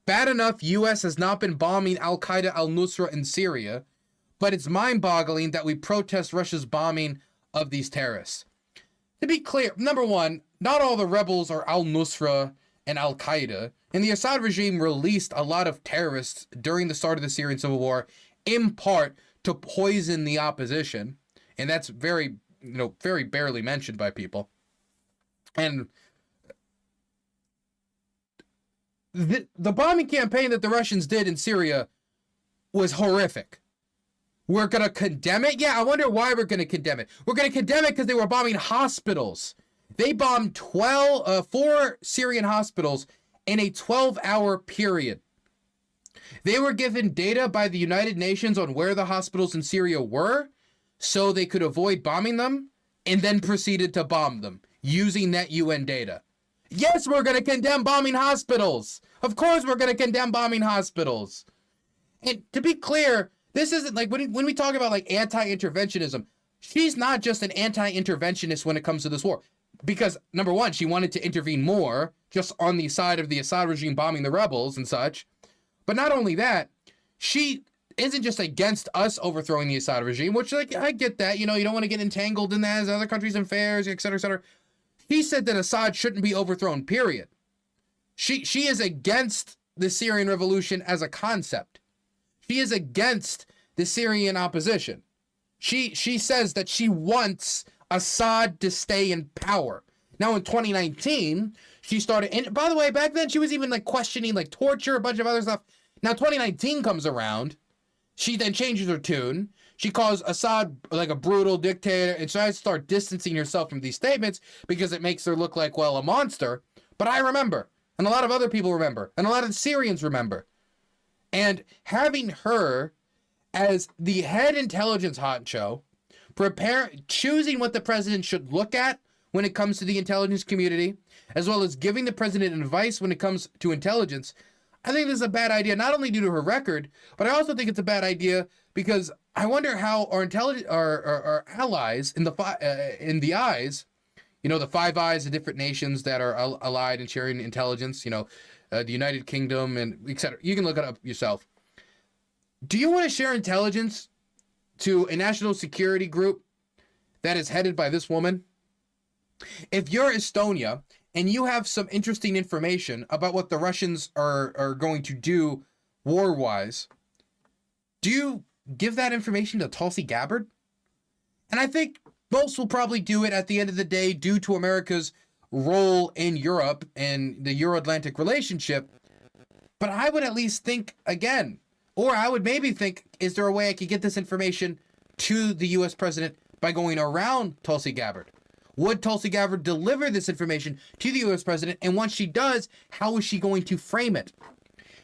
A: Bad enough U.S. has not been bombing Al-Qaeda al-Nusra in Syria, but it's mind-boggling that we protest Russia's bombing of these terrorists. To be clear, number one, not all the rebels are al-Nusra and Al-Qaeda, and the Assad regime released a lot of terrorists during the start of the Syrian civil war, in part to poison the opposition, and that's very barely mentioned by people. And the bombing campaign that the Russians did in Syria was horrific. We're going to condemn it? Yeah, I wonder why we're going to condemn it. We're going to condemn it because they were bombing hospitals. They bombed 4 Syrian hospitals in a 12-hour period. They were given data by the United Nations on where the hospitals in Syria were so they could avoid bombing them, and then proceeded to bomb them using that UN data. Yes, we're going to condemn bombing hospitals. Of course we're going to condemn bombing hospitals. And to be clear, this isn't like when we talk about like anti-interventionism, she's not just an anti-interventionist when it comes to this war. Because number one, she wanted to intervene more just on the side of the Assad regime bombing the rebels and such. But not only that, she isn't just against us overthrowing the Assad regime, which like I get that, you don't want to get entangled in that as other countries' affairs, et cetera, et cetera. He said that Assad shouldn't be overthrown, period. She is against the Syrian revolution as a concept. She is against the Syrian opposition. She says that she wants Assad to stay in power. Now in 2019, she started, and by the way, back then she was even like questioning like torture, a bunch of other stuff. Now 2019 comes around, she then changes her tune. She calls Assad like a brutal dictator and tries to start distancing herself from these statements because it makes her look like, well, a monster. But I remember, and a lot of other people remember, and a lot of the Syrians remember. And having her as the head intelligence honcho, choosing what the president should look at when it comes to the intelligence community, as well as giving the president advice when it comes to intelligence, I think this is a bad idea, not only due to her record, but I also think it's a bad idea because I wonder how our allies in the eyes, the Five Eyes of different nations that are allied and sharing intelligence, the United Kingdom and etc. You can look it up yourself. Do you want to share intelligence to a national security group that is headed by this woman? If you're Estonia and you have some interesting information about what the Russians are going to do war-wise, do you give that information to Tulsi Gabbard? And I think most will probably do it at the end of the day due to America's role in Europe and the Euro-Atlantic relationship. But I would at least think again, or I would maybe think, is there a way I could get this information to the U.S. president by going around Tulsi Gabbard? Would Tulsi Gabbard deliver this information to the U.S. president? And once she does, how is she going to frame it?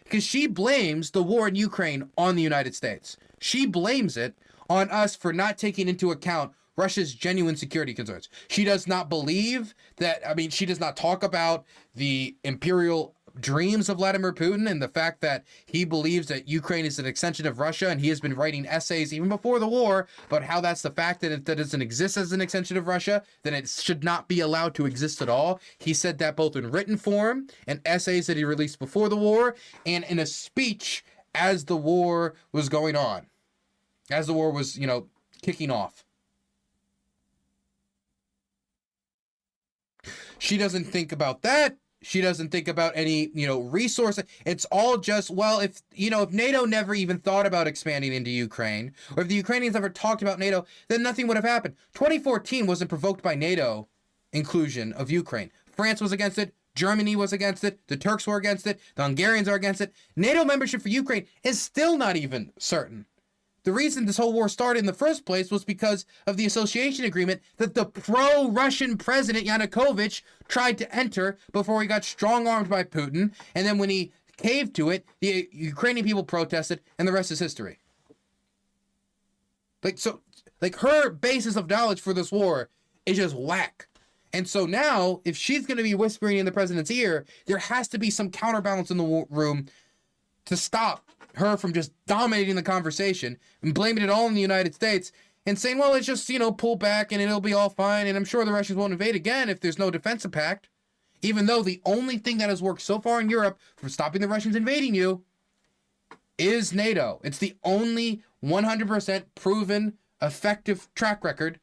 A: Because she blames the war in Ukraine on the United States. She blames it on us for not taking into account Russia's genuine security concerns. She does not believe that, she does not talk about the imperial dreams of Vladimir Putin and the fact that he believes that Ukraine is an extension of Russia, and he has been writing essays even before the war about how that's the fact that it doesn't exist as an extension of Russia, then it should not be allowed to exist at all. He said that both in written form and essays that he released before the war and in a speech as the war was going on, as the war was, kicking off. She doesn't think about that. She doesn't think about any, resources. It's all just, well, if NATO never even thought about expanding into Ukraine, or if the Ukrainians ever talked about NATO, then nothing would have happened. 2014 wasn't provoked by NATO inclusion of Ukraine. France was against it. Germany was against it. The Turks were against it. The Hungarians are against it. NATO membership for Ukraine is still not even certain. The reason this whole war started in the first place was because of the association agreement that the pro-Russian president Yanukovych tried to enter before he got strong-armed by Putin. And then when he caved to it, the Ukrainian people protested, and the rest is history. Her basis of knowledge for this war is just whack. And so now, if she's going to be whispering in the president's ear, there has to be some counterbalance in the room to stop her from just dominating the conversation and blaming it all on the United States and saying, well, let's just, pull back and it'll be all fine. And I'm sure the Russians won't invade again if there's no defensive pact. Even though the only thing that has worked so far in Europe for stopping the Russians invading you is NATO. It's the only 100% proven effective track record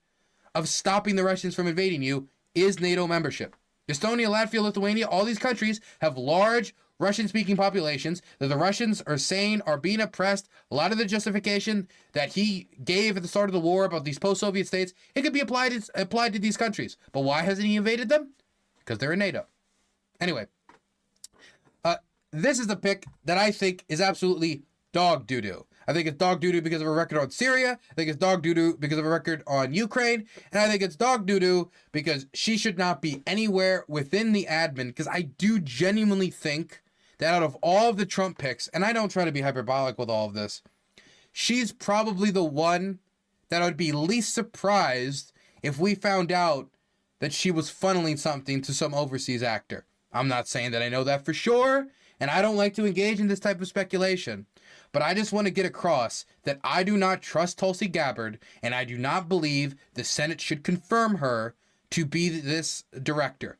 A: of stopping the Russians from invading you is NATO membership. Estonia, Latvia, Lithuania, all these countries have large Russian-speaking populations that the Russians are saying are being oppressed. A lot of the justification that he gave at the start of the war about these post-Soviet states, it could be applied to these countries. But why hasn't he invaded them? Because they're in NATO. Anyway, this is the pick that I think is absolutely dog doo-doo. I think it's dog doo-doo because of a record on Syria. I think it's dog doo-doo because of a record on Ukraine. And I think it's dog doo-doo because she should not be anywhere within the admin, because I do genuinely think that out of all of the Trump picks, and I don't try to be hyperbolic with all of this, she's probably the one that I would be least surprised if we found out that she was funneling something to some overseas actor. I'm not saying that I know that for sure, and I don't like to engage in this type of speculation, but I just want to get across that I do not trust Tulsi Gabbard, and I do not believe the Senate should confirm her to be this director.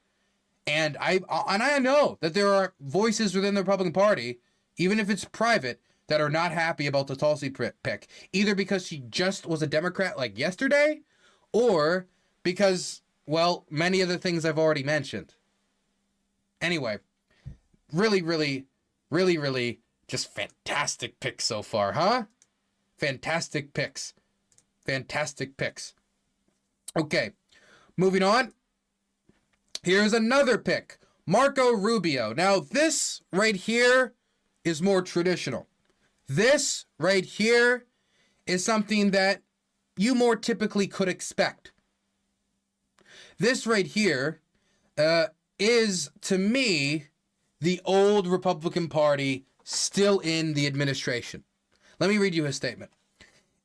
A: And I know that there are voices within the Republican Party, even if it's private, that are not happy about the Tulsi pick, either because she just was a Democrat like yesterday, or because, well, many of the things I've already mentioned. Anyway, really, just fantastic picks so far, huh? Fantastic picks. Okay, moving on. Here's another pick, Marco Rubio. Now, this right here is more traditional. This right here is something that you more typically could expect. This right here is, to me, the old Republican Party still in the administration. Let me read you his statement.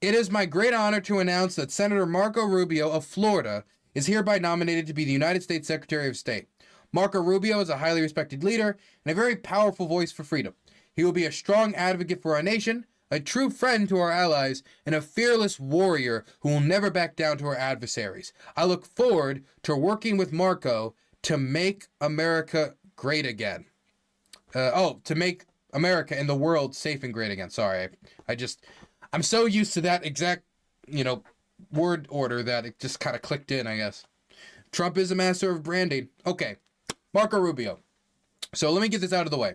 A: It is my great honor to announce that Senator Marco Rubio of Florida is hereby nominated to be the United States Secretary of State. Marco Rubio is a highly respected leader and a very powerful voice for freedom. He will be a strong advocate for our nation, a true friend to our allies, and a fearless warrior who will never back down to our adversaries. I look forward to working with Marco to make America great again. To make America and the world safe and great again. Sorry, I'm so used to that exact, word order that it just kind of clicked in, I guess. Trump is a master of branding. Okay, Marco Rubio. So let me get this out of the way.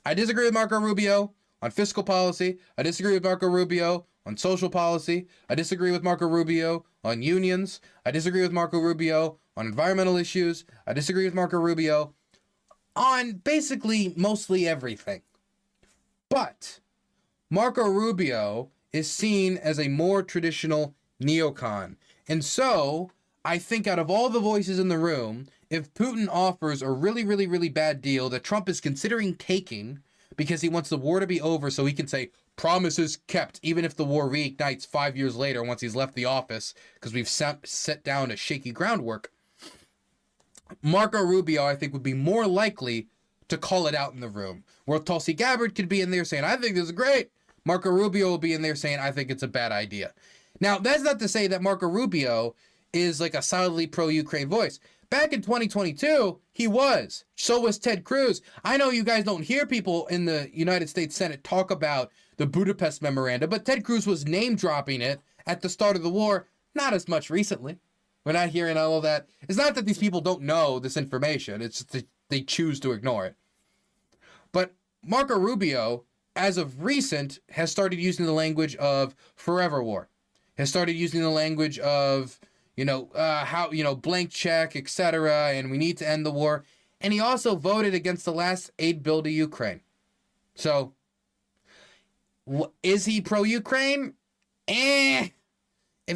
A: I disagree with Marco Rubio on fiscal policy. I disagree with Marco Rubio on social policy. I disagree with Marco Rubio on unions. I disagree with Marco Rubio on environmental issues. I disagree with Marco Rubio on basically mostly everything. But Marco Rubio is seen as a more traditional neocon. And so I think out of all the voices in the room, if Putin offers a really bad deal that Trump is considering taking because he wants the war to be over so he can say promises kept, even if the war reignites 5 years later once he's left the office because we've set down a shaky groundwork, Marco Rubio, I think, would be more likely to call it out in the room. Where Tulsi Gabbard could be in there saying, I think this is great. Marco Rubio will be in there saying, I think it's a bad idea. Now, that's not to say that Marco Rubio is like a solidly pro-Ukraine voice. Back in 2022, he was. So was Ted Cruz. I know you guys don't hear people in the United States Senate talk about the Budapest Memorandum, but Ted Cruz was name-dropping it at the start of the war, not as much recently. We're not hearing all of that. It's not that these people don't know this information. It's just that they choose to ignore it. But Marco Rubio, as of recent, has started using the language of forever war. Has started using the language of, blank check, etc., and we need to end the war. And he also voted against the last aid bill to Ukraine. So, is he pro-Ukraine? If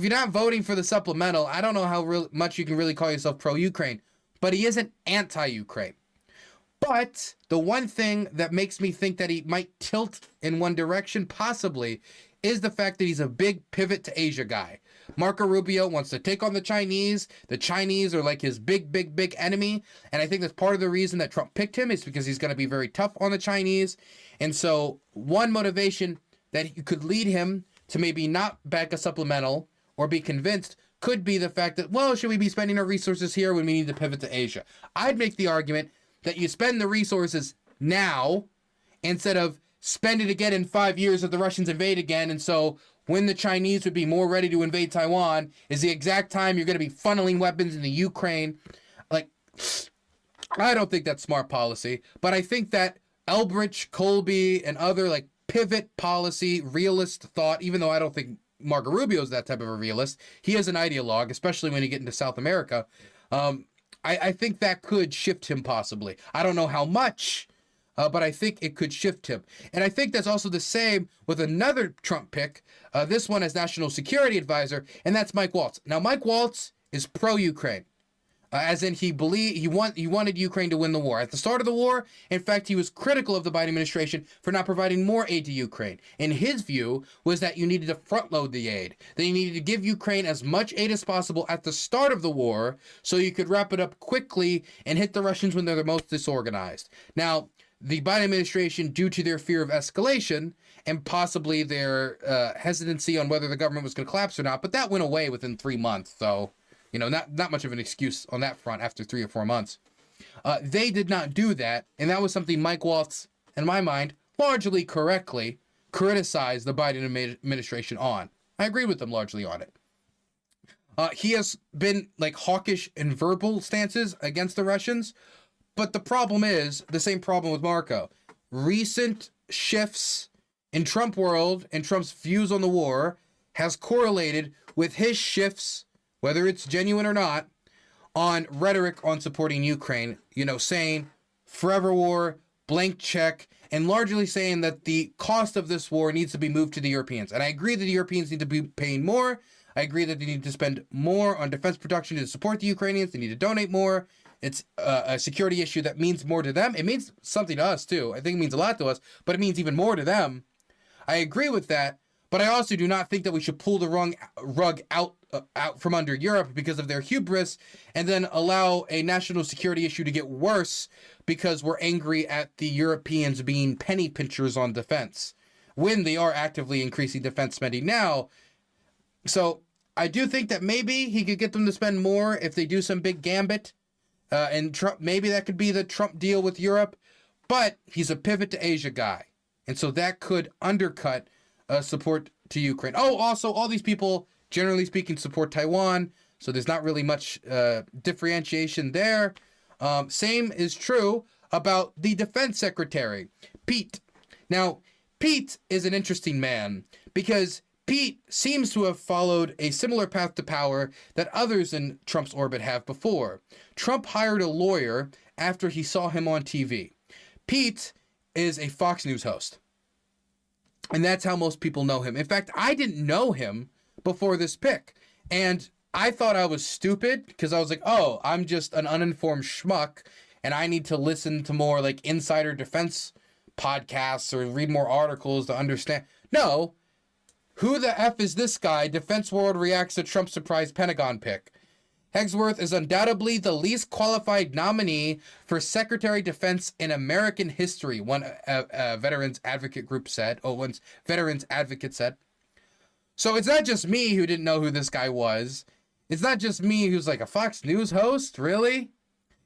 A: you're not voting for the supplemental, I don't know how much you can really call yourself pro-Ukraine. But he isn't anti-Ukraine. But the one thing that makes me think that he might tilt in one direction, possibly, is the fact that he's a big pivot to Asia guy. Marco Rubio wants to take on the Chinese. The Chinese are like his big, big, big enemy. And I think that's part of the reason that Trump picked him is because he's going to be very tough on the Chinese. And so one motivation that could lead him to maybe not back a supplemental or be convinced could be the fact that, well, should we be spending our resources here when we need to pivot to Asia? I'd make the argument that you spend the resources now instead of spend it again in 5 years if the Russians invade again. And so when the Chinese would be more ready to invade Taiwan is the exact time you're going to be funneling weapons into Ukraine. Like, I don't think that's smart policy, but I think that Elbridge, Colby, and other like pivot policy, realist thought, even though I don't think Marco Rubio is that type of a realist, he is an ideologue, especially when you get into South America. I think that could shift him possibly. I don't know how much, but I think it could shift him. And I think that's also the same with another Trump pick, this one as National Security Advisor, and that's Mike Waltz. Now, Mike Waltz is pro-Ukraine, as in he wanted Ukraine to win the war. At the start of the war, in fact, he was critical of the Biden administration for not providing more aid to Ukraine. And his view was that you needed to front load the aid, that you needed to give Ukraine as much aid as possible at the start of the war so you could wrap it up quickly and hit the Russians when they're the most disorganized. Now, the Biden administration, due to their fear of escalation and possibly their hesitancy on whether the government was going to collapse or not, but that went away within 3 months, so not much of an excuse on that front after 3 or 4 months. They did not do that, and that was something Mike Waltz, in my mind, largely correctly criticized the Biden administration on. I agree with them largely on it. He has been like hawkish in verbal stances against the Russians, but the problem is the same problem with Marco. Recent shifts in Trump world and Trump's views on the war has correlated with his shifts, whether it's genuine or not, on rhetoric on supporting Ukraine, saying forever war, blank check, and largely saying that the cost of this war needs to be moved to the Europeans. And I agree that the Europeans need to be paying more. I agree that they need to spend more on defense production to support the Ukrainians. They need to donate more. It's a security issue that means more to them. It means something to us, too. I think it means a lot to us, but it means even more to them. I agree with that, but I also do not think that we should pull the rug out from under Europe because of their hubris and then allow a national security issue to get worse because we're angry at the Europeans being penny pinchers on defense when they are actively increasing defense spending now. So I do think that maybe he could get them to spend more if they do some big gambit. And Trump, maybe that could be the Trump deal with Europe, but he's a pivot to Asia guy. And so that could undercut support to Ukraine. Oh, also, all these people, generally speaking, support Taiwan. So there's not really much differentiation there. Same is true about the defense secretary, Pete. Now, Pete is an interesting man because Pete seems to have followed a similar path to power that others in Trump's orbit have before. Trump hired a lawyer after he saw him on TV. Pete is a Fox News host. And that's how most people know him. In fact, I didn't know him before this pick. And I thought I was stupid because I was like, oh, I'm just an uninformed schmuck and I need to listen to more like insider defense podcasts or read more articles to understand. No. Who the F is this guy? Defense World reacts to Trump's surprise Pentagon pick. Hegseth is undoubtedly the least qualified nominee for Secretary of Defense in American history, one veterans advocate group said. One veterans advocate said. So it's not just me who didn't know who this guy was. It's not just me who's like a Fox News host, really?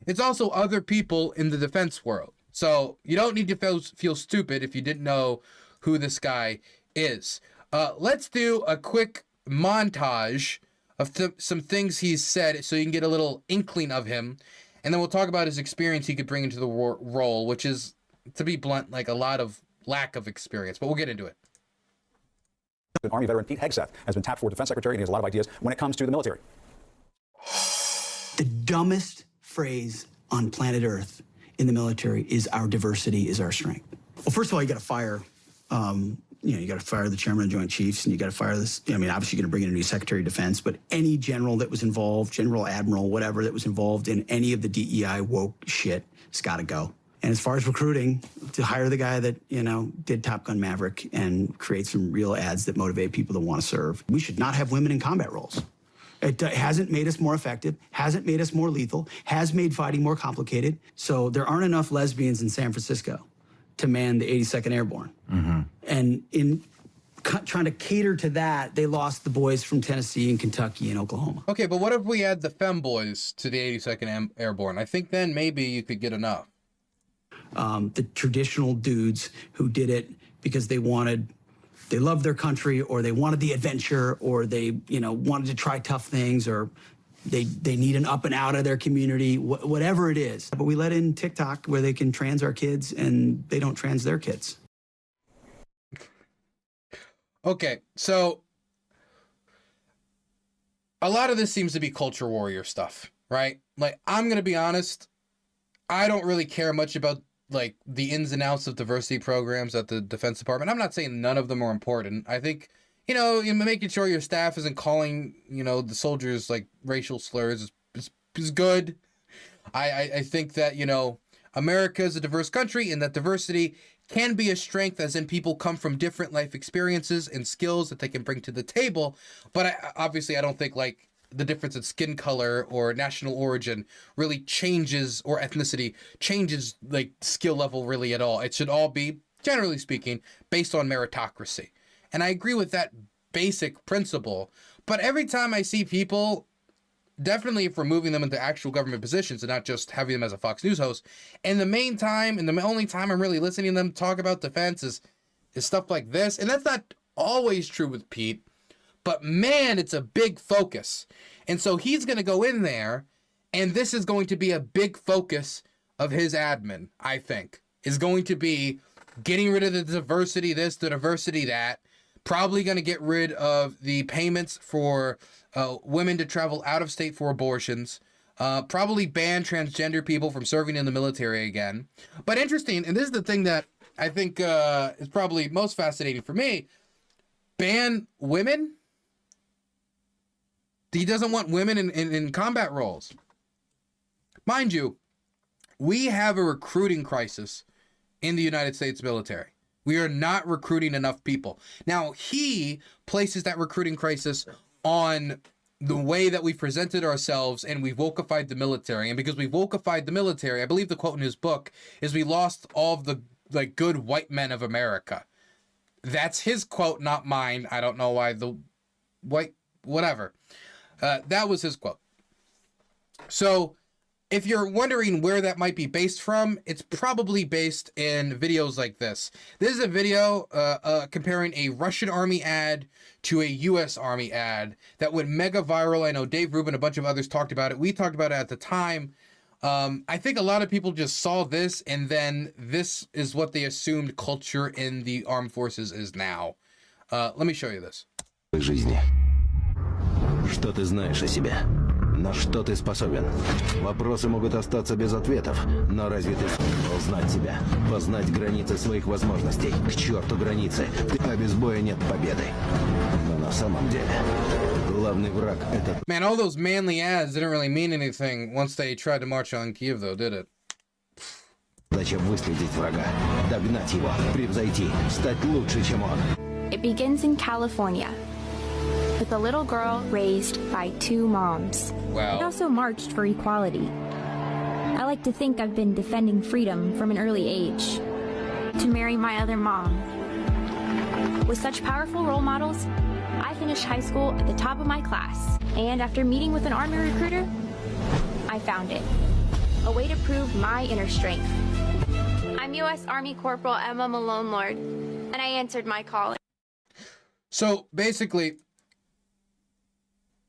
A: It's also other people in the defense world. So you don't need to feel stupid if you didn't know who this guy is. Let's do a quick montage of some things he's said so you can get a little inkling of him. And then we'll talk about his experience he could bring into the role, which is, to be blunt, like a lot of lack of experience. But we'll get into it.
D: Army veteran Pete Hegseth has been tapped for defense secretary, and he has a lot of ideas when it comes to the military.
E: The dumbest phrase on planet Earth in the military is our diversity is our strength. Well, first of all, you got to fire, you got to fire the chairman of Joint Chiefs, and you got to fire this. I mean, obviously, you're going to bring in a new Secretary of Defense, but any general that was involved, general, admiral, whatever that was involved in any of the DEI woke shit, has got to go. And as far as recruiting, to hire the guy that, did Top Gun Maverick and create some real ads that motivate people to want to serve. We should not have women in combat roles. It hasn't made us more effective, hasn't made us more lethal, has made fighting more complicated. So there aren't enough lesbians in San Francisco to man the 82nd Airborne. Mm-hmm. And in trying to cater to that, they lost the boys from Tennessee and Kentucky and Oklahoma.
A: Okay, but what if we add the femboys to the 82nd Airborne? I think then maybe you could get enough.
E: The traditional dudes who did it because they loved their country, or they wanted the adventure, or they, wanted to try tough things, or they need an up and out of their community, whatever it is. But we let in TikTok where they can trans our kids and they don't trans their kids.
A: Okay, so a lot of this seems to be culture warrior stuff, right? Like, I'm going to be honest, I don't really care much about like the ins and outs of diversity programs at the Defense Department. I'm not saying none of them are important. I think, making sure your staff isn't calling, the soldiers like racial slurs is good. I think that, America is a diverse country, and that diversity can be a strength, as in people come from different life experiences and skills that they can bring to the table. But obviously I don't think like the difference in skin color or national origin really changes, or ethnicity changes like skill level really at all. It should all be, generally speaking, based on meritocracy. And I agree with that basic principle. But every time I see people, definitely if we're moving them into actual government positions and not just having them as a Fox News host, and the only time I'm really listening to them talk about defense is stuff like this. And that's not always true with Pete. But man, it's a big focus. And so he's going to go in there, and this is going to be a big focus of his admin, I think, is going to be getting rid of the diversity this, the diversity that, probably going to get rid of the payments for women to travel out of state for abortions, probably ban transgender people from serving in the military again. But interesting, and this is the thing that I think is probably most fascinating for me, ban women? He doesn't want women in combat roles. Mind you, we have a recruiting crisis in the United States military. We are not recruiting enough people. Now, he places that recruiting crisis on the way that we presented ourselves, and we've wokeified the military. And because we've wokeified the military, I believe the quote in his book is, we lost all of the like good white men of America. That's his quote, not mine. I don't know why the white, whatever. That was his quote. So if you're wondering where that might be based from, it's probably based in videos like this. This is a video comparing a Russian army ad to a U.S. army ad that went mega viral. I know Dave Rubin, a bunch of others talked about it. We talked about it at the time. I think a lot of people just saw this, and then this is what they assumed culture in the armed forces is now. Let me show you this.
F: Что ты знаешь о себе? На что ты способен? Вопросы могут остаться без ответов, но разве ты сможешь знать себя? Познать границы своих возможностей? К черту границы, а без боя нет победы. Но на самом деле, главный враг — это...
A: Man, all those manly ads didn't really mean anything once they tried to march on Kiev, though, did it?
F: Зачем выследить врага? Догнать его, превзойти, стать лучше, чем он.
G: It begins in California with a little girl raised by two moms.
B: I
A: Wow.
B: also marched for equality. I like to think I've been defending freedom from an early age. To marry my other mom. With such powerful role models, I finished high school at the top of my class. And after meeting with an Army recruiter, I found it. A way to prove my inner strength. I'm U.S. Army Corporal Emma Malone Lord, and I answered my calling.
A: So basically,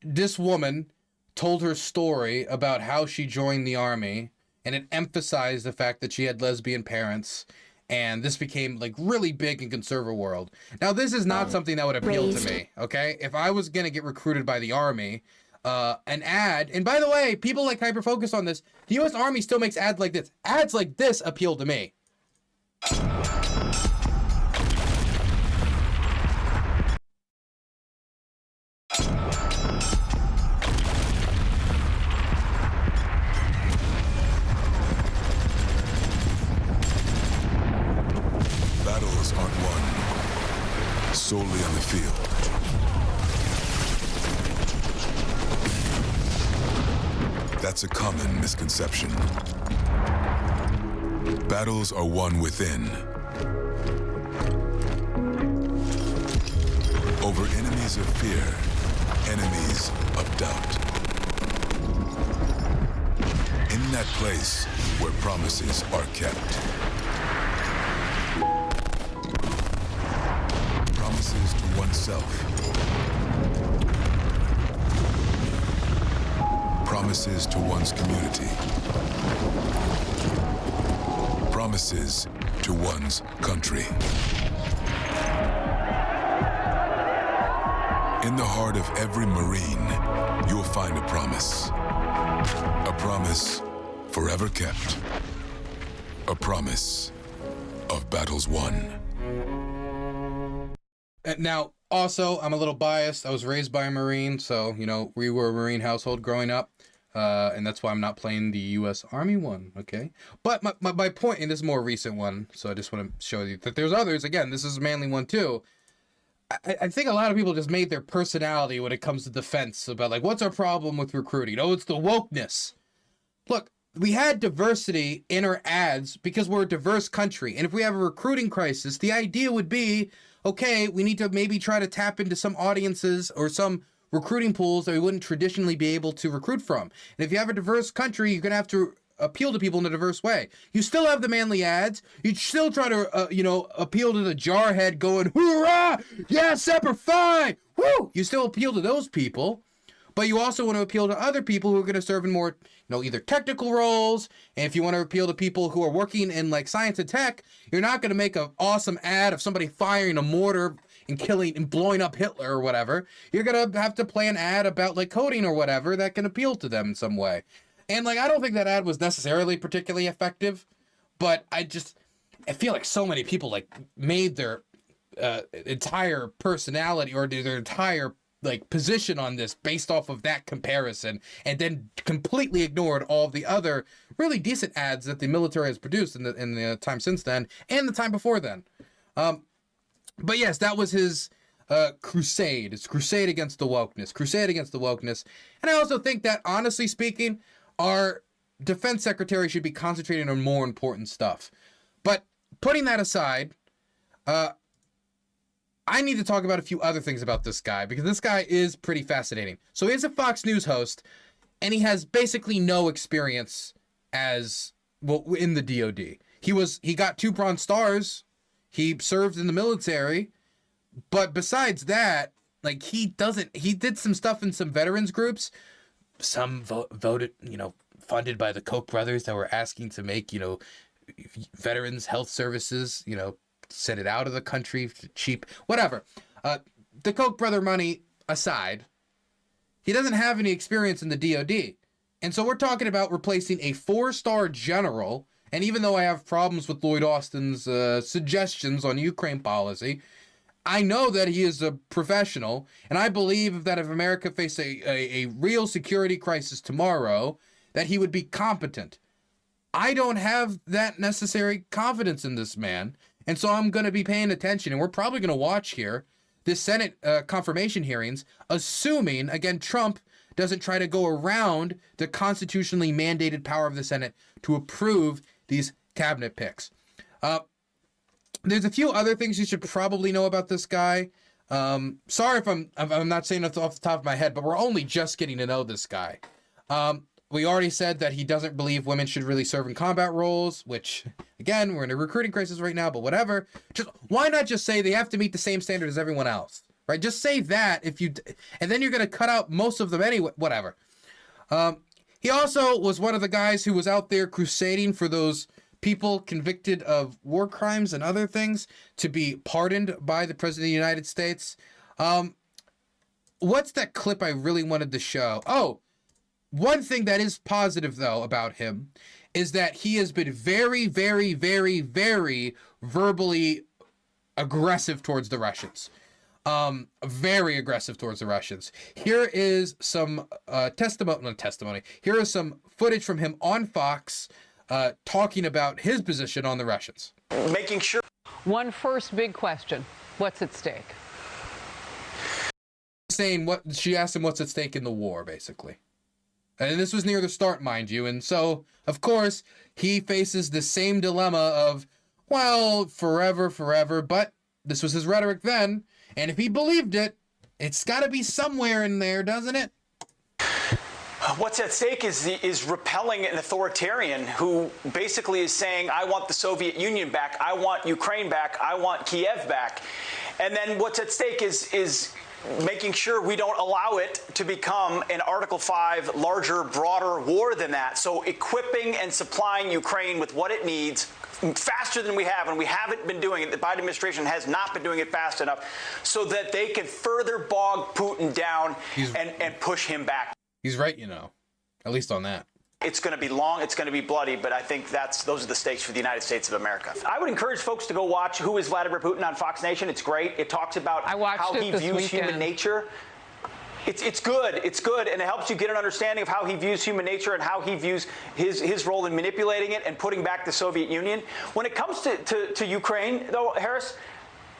A: this woman told her story about how she joined the army, and it emphasized the fact that she had lesbian parents, and this became like really big in conservative world. Now, this is not something that would appeal to me, okay? If I was gonna get recruited by the army, an ad, and by the way, people like hyper-focus on this, the U.S. Army still makes ads like this. Ads like this appeal to me.
G: Battles aren't won solely on the field. That's a common misconception. Battles are won within. Over enemies of fear, enemies of doubt. In that place where promises are kept. Promises to oneself. Promises to one's community. Promises to one's country. In the heart of every Marine, you'll find a promise. A promise forever kept. A promise of battles won.
A: Now, also, I'm a little biased. I was raised by a Marine, so, you know, we were a Marine household growing up. And that's why I'm not playing the U.S. Army one, okay? But my point, and this is a more recent one, so I just want to show you that there's others. Again, this is a manly one, too. I think a lot of people just made their personality when it comes to defense about, like, what's our problem with recruiting? Oh, it's the wokeness. Look, we had diversity in our ads because we're a diverse country. And if we have a recruiting crisis, the idea would be, okay, we need to maybe try to tap into some audiences or some recruiting pools that we wouldn't traditionally be able to recruit from. And if you have a diverse country, you're going to have to appeal to people in a diverse way. You still have the manly ads. You still try to, appeal to the jarhead going, hoorah! Yeah, Semper Fi! Woo! You still appeal to those people. But you also want to appeal to other people who are going to serve in more, either technical roles. And if you want to appeal to people who are working in like science and tech, you're not going to make an awesome ad of somebody firing a mortar and killing and blowing up Hitler or whatever. You're going to have to play an ad about like coding or whatever that can appeal to them in some way. And like, I don't think that ad was necessarily particularly effective, but I feel like so many people like made their entire personality or their entire like position on this based off of that comparison, and then completely ignored all of the other really decent ads that the military has produced in the time since then and the time before then. But yes, that was his crusade. It's crusade against the wokeness. Crusade against the wokeness. And I also think that, honestly speaking, our defense secretary should be concentrating on more important stuff. But putting that aside, I need to talk about a few other things about this guy, because this guy is pretty fascinating. So he's a Fox News host, and he has basically no experience as, well, in the DOD. He got 2 Bronze Stars. He served in the military. But besides that, like, he did some stuff in some veterans groups. Some voted, funded by the Koch brothers that were asking to make, veterans health services, send it out of the country cheap, whatever. The Koch brother money aside, he doesn't have any experience in the DOD. And so we're talking about replacing a 4-star general. And even though I have problems with Lloyd Austin's suggestions on Ukraine policy, I know that he is a professional. And I believe that if America faced a real security crisis tomorrow, that he would be competent. I don't have that necessary confidence in this man. And so I'm going to be paying attention, and we're probably going to watch here the Senate confirmation hearings, assuming, again, Trump doesn't try to go around the constitutionally mandated power of the Senate to approve these cabinet picks. There's a few other things you should probably know about this guy. Sorry if I'm not saying it off the top of my head, but we're only just getting to know this guy. We already said that he doesn't believe women should really serve in combat roles, which, again, we're in a recruiting crisis right now, but whatever. Just why not just say they have to meet the same standard as everyone else, right? Just say that and then you're going to cut out most of them anyway, whatever. He also was one of the guys who was out there crusading for those people convicted of war crimes and other things to be pardoned by the President of the United States. What's that clip I really wanted to show? Oh, one thing that is positive, though, about him is that he has been very, very, very, very verbally aggressive towards the Russians. Very aggressive towards the Russians. Here is some testimony. Here is some footage from him on Fox talking about his position on the Russians.
H: Making sure.
I: One first big question. What's at stake?
A: She asked him what's at stake in the war, basically. And this was near the start, mind you. And so, of course, he faces the same dilemma of, well, forever. But this was his rhetoric then. And if he believed it, it's got to be somewhere in there, doesn't it?
H: What's at stake is repelling an authoritarian who basically is saying, I want the Soviet Union back, I want Ukraine back, I want Kiev back. And then what's at stake is making sure we don't allow it to become an Article 5 larger, broader war than that. So equipping and supplying Ukraine with what it needs faster than we have, and we haven't been doing it. The Biden administration has not been doing it fast enough so that they can further bog Putin down and push him back.
A: He's right, at least on that.
H: It's going to be long, it's going to be bloody, but I think those are the stakes for the United States of America. I would encourage folks to go watch Who is Vladimir Putin on Fox Nation. It's great. It talks about how he views human nature. It's good, and it helps you get an understanding of how he views human nature and how he views his role in manipulating it and putting back the Soviet Union. When it comes to Ukraine, though, Harris,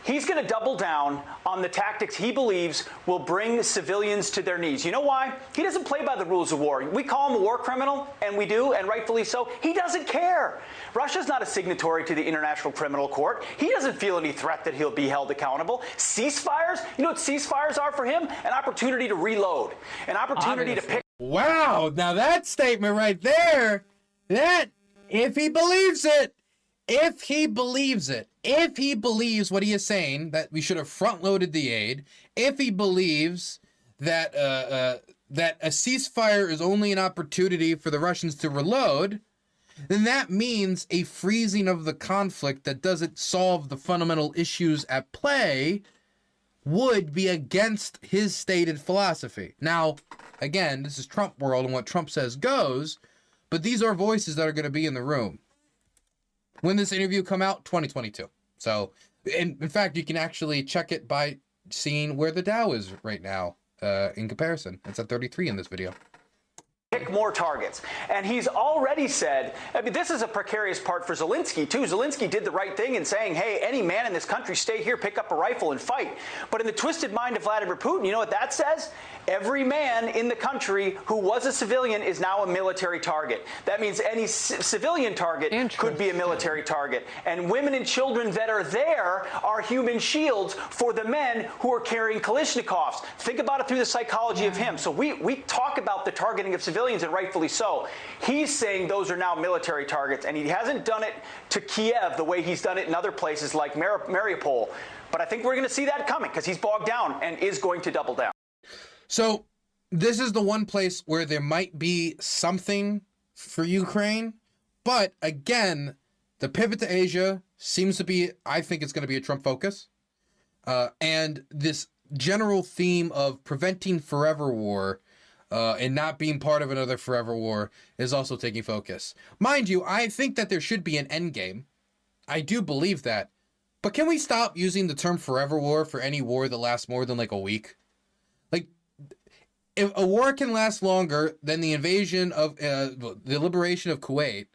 H: he's going to double down on the tactics he believes will bring civilians to their knees. You know why? He doesn't play by the rules of war. We call him a war criminal, and we do, and rightfully so. He doesn't care. Russia's not a signatory to the International Criminal Court. He doesn't feel any threat that he'll be held accountable. Ceasefires? You know what ceasefires are for him? An opportunity to reload. An opportunity to pick.
A: Wow, now that statement right there, if he believes what he is saying, that we should have front-loaded the aid, if he believes that that a ceasefire is only an opportunity for the Russians to reload, then that means a freezing of the conflict that doesn't solve the fundamental issues at play would be against his stated philosophy. Now, again, this is Trump world, and what Trump says goes, but these are voices that are going to be in the room when this interview come out, 2022. So, in fact, you can actually check it by seeing where the Dow is right now in comparison. It's at 33 in this video.
H: Pick more targets. And he's already said, I mean, this is a precarious part for Zelensky, too. Zelensky did the right thing in saying, hey, any man in this country, stay here, pick up a rifle and fight. But in the twisted mind of Vladimir Putin, you know what that says? Every man in the country who was a civilian is now a military target. That means any civilian target could be a military target. And women and children that are there are human shields for the men who are carrying Kalashnikovs. Think about it through the psychology of him. So we talk about the targeting of civilians, and rightfully so. He's saying those are now military targets, and he hasn't done it to Kiev the way he's done it in other places like Mariupol. But I think we're going to see that coming because he's bogged down and is going to double down.
A: So this is the one place where there might be something for Ukraine. But again, the pivot to Asia seems to be, I think it's going to be a Trump focus. And this general theme of preventing forever war and not being part of another forever war is also taking focus. Mind you, I think that there should be an end game. I do believe that. But can we stop using the term forever war for any war that lasts more than like a week? Like, if a war can last longer than the invasion of the liberation of Kuwait,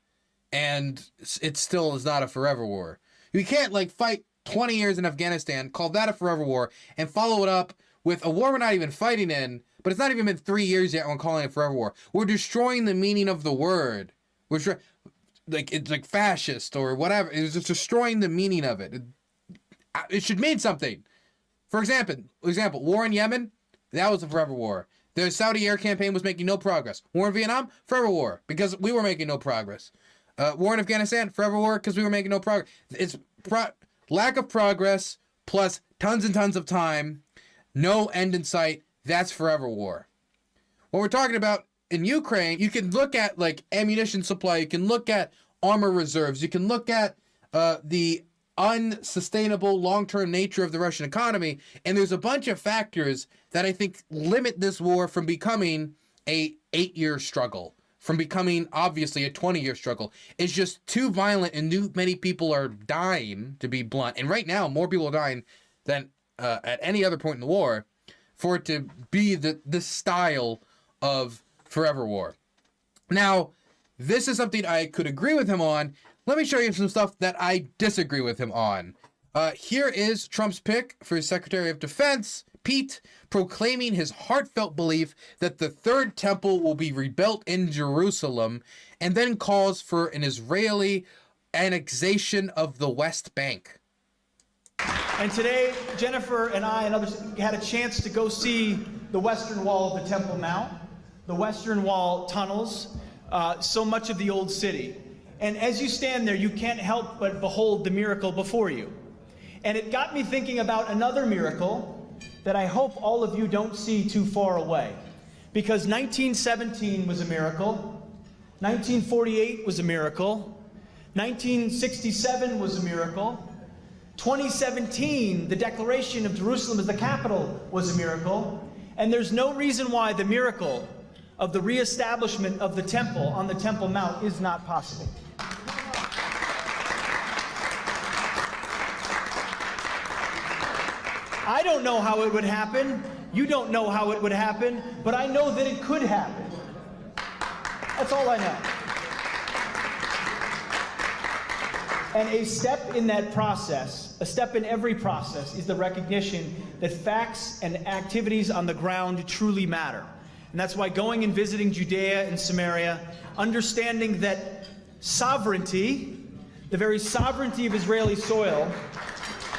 A: and it still is not a forever war. You can't like fight 20 years in Afghanistan, call that a forever war, and follow it up with a war we're not even fighting in, but it's not even been 3 years yet when calling it forever war. We're destroying the meaning of the word. It's like fascist or whatever. It's just destroying the meaning of it. It should mean something. For example, war in Yemen, that was a forever war. The Saudi air campaign was making no progress. War in Vietnam, forever war, because we were making no progress. War in Afghanistan, forever war, because we were making no progress. It's lack of progress plus tons and tons of time, no end in sight. That's forever war. What we're talking about in Ukraine, you can look at like ammunition supply, you can look at armor reserves, you can look at the unsustainable long-term nature of the Russian economy, and there's a bunch of factors that I think limit this war from becoming a 8-year struggle, from becoming obviously a 20-year struggle. It's just too violent and too many people are dying, to be blunt. And right now, more people are dying than at any other point in the war for it to be this style of forever war. Now, this is something I could agree with him on. Let me show you some stuff that I disagree with him on. Here is Trump's pick for his Secretary of Defense, Pete, proclaiming his heartfelt belief that the third temple will be rebuilt in Jerusalem, and then calls for an Israeli annexation of the West Bank.
J: And today, Jennifer and I and others had a chance to go see the Western Wall of the Temple Mount, the Western Wall tunnels, so much of the old city. And as you stand there, you can't help but behold the miracle before you. And it got me thinking about another miracle that I hope all of you don't see too far away. Because 1917 was a miracle, 1948 was a miracle, 1967 was a miracle, 2017, the declaration of Jerusalem as the capital was a miracle, and there's no reason why the miracle of the reestablishment of the temple on the Temple Mount is not possible. I don't know how it would happen. You don't know how it would happen, but I know that it could happen. That's all I know. And a step in that process, a step in every process, is the recognition that facts and activities on the ground truly matter. And that's why going and visiting Judea and Samaria, understanding that sovereignty, the very sovereignty of Israeli soil,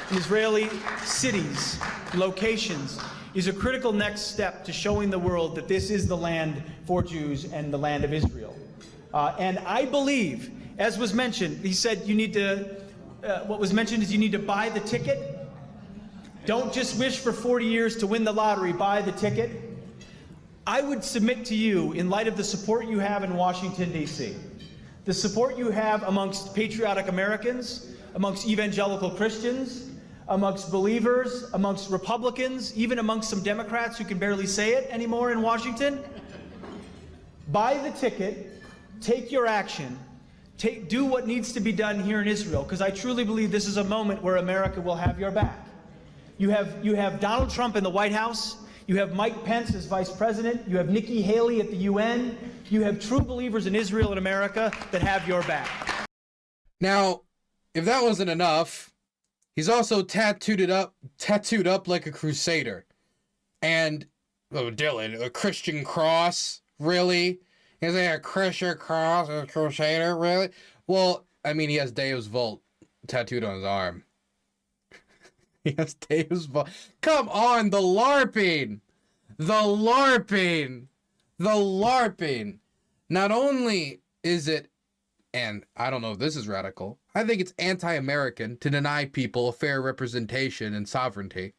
J: and Israeli cities, locations, is a critical next step to showing the world that this is the land for Jews and the land of Israel. And I believe, as was mentioned, he said you need to, what was mentioned is you need to buy the ticket. Don't just wish for 40 years to win the lottery, buy the ticket. I would submit to you, in light of the support you have in Washington, D.C., the support you have amongst patriotic Americans, amongst evangelical Christians, amongst believers, amongst Republicans, even amongst some Democrats who can barely say it anymore in Washington, buy the ticket, take your action, do what needs to be done here in Israel, because I truly believe this is a moment where America will have your back. You have Donald Trump in the White House, you have Mike Pence as Vice President, you have Nikki Haley at the UN, you have true believers in Israel and America that have your back.
A: Now, if that wasn't enough, he's also tattooed up like a crusader. And, oh, Dylan, a Christian cross? Really? Is it a Christian cross, a crusader? Really? Well, I mean, he has Deus Vult tattooed on his arm. He has Deus Vult. Come on, the LARPing! The LARPing! The LARPing! Not only is it, and I don't know if this is radical, I think it's anti-American to deny people a fair representation and sovereignty.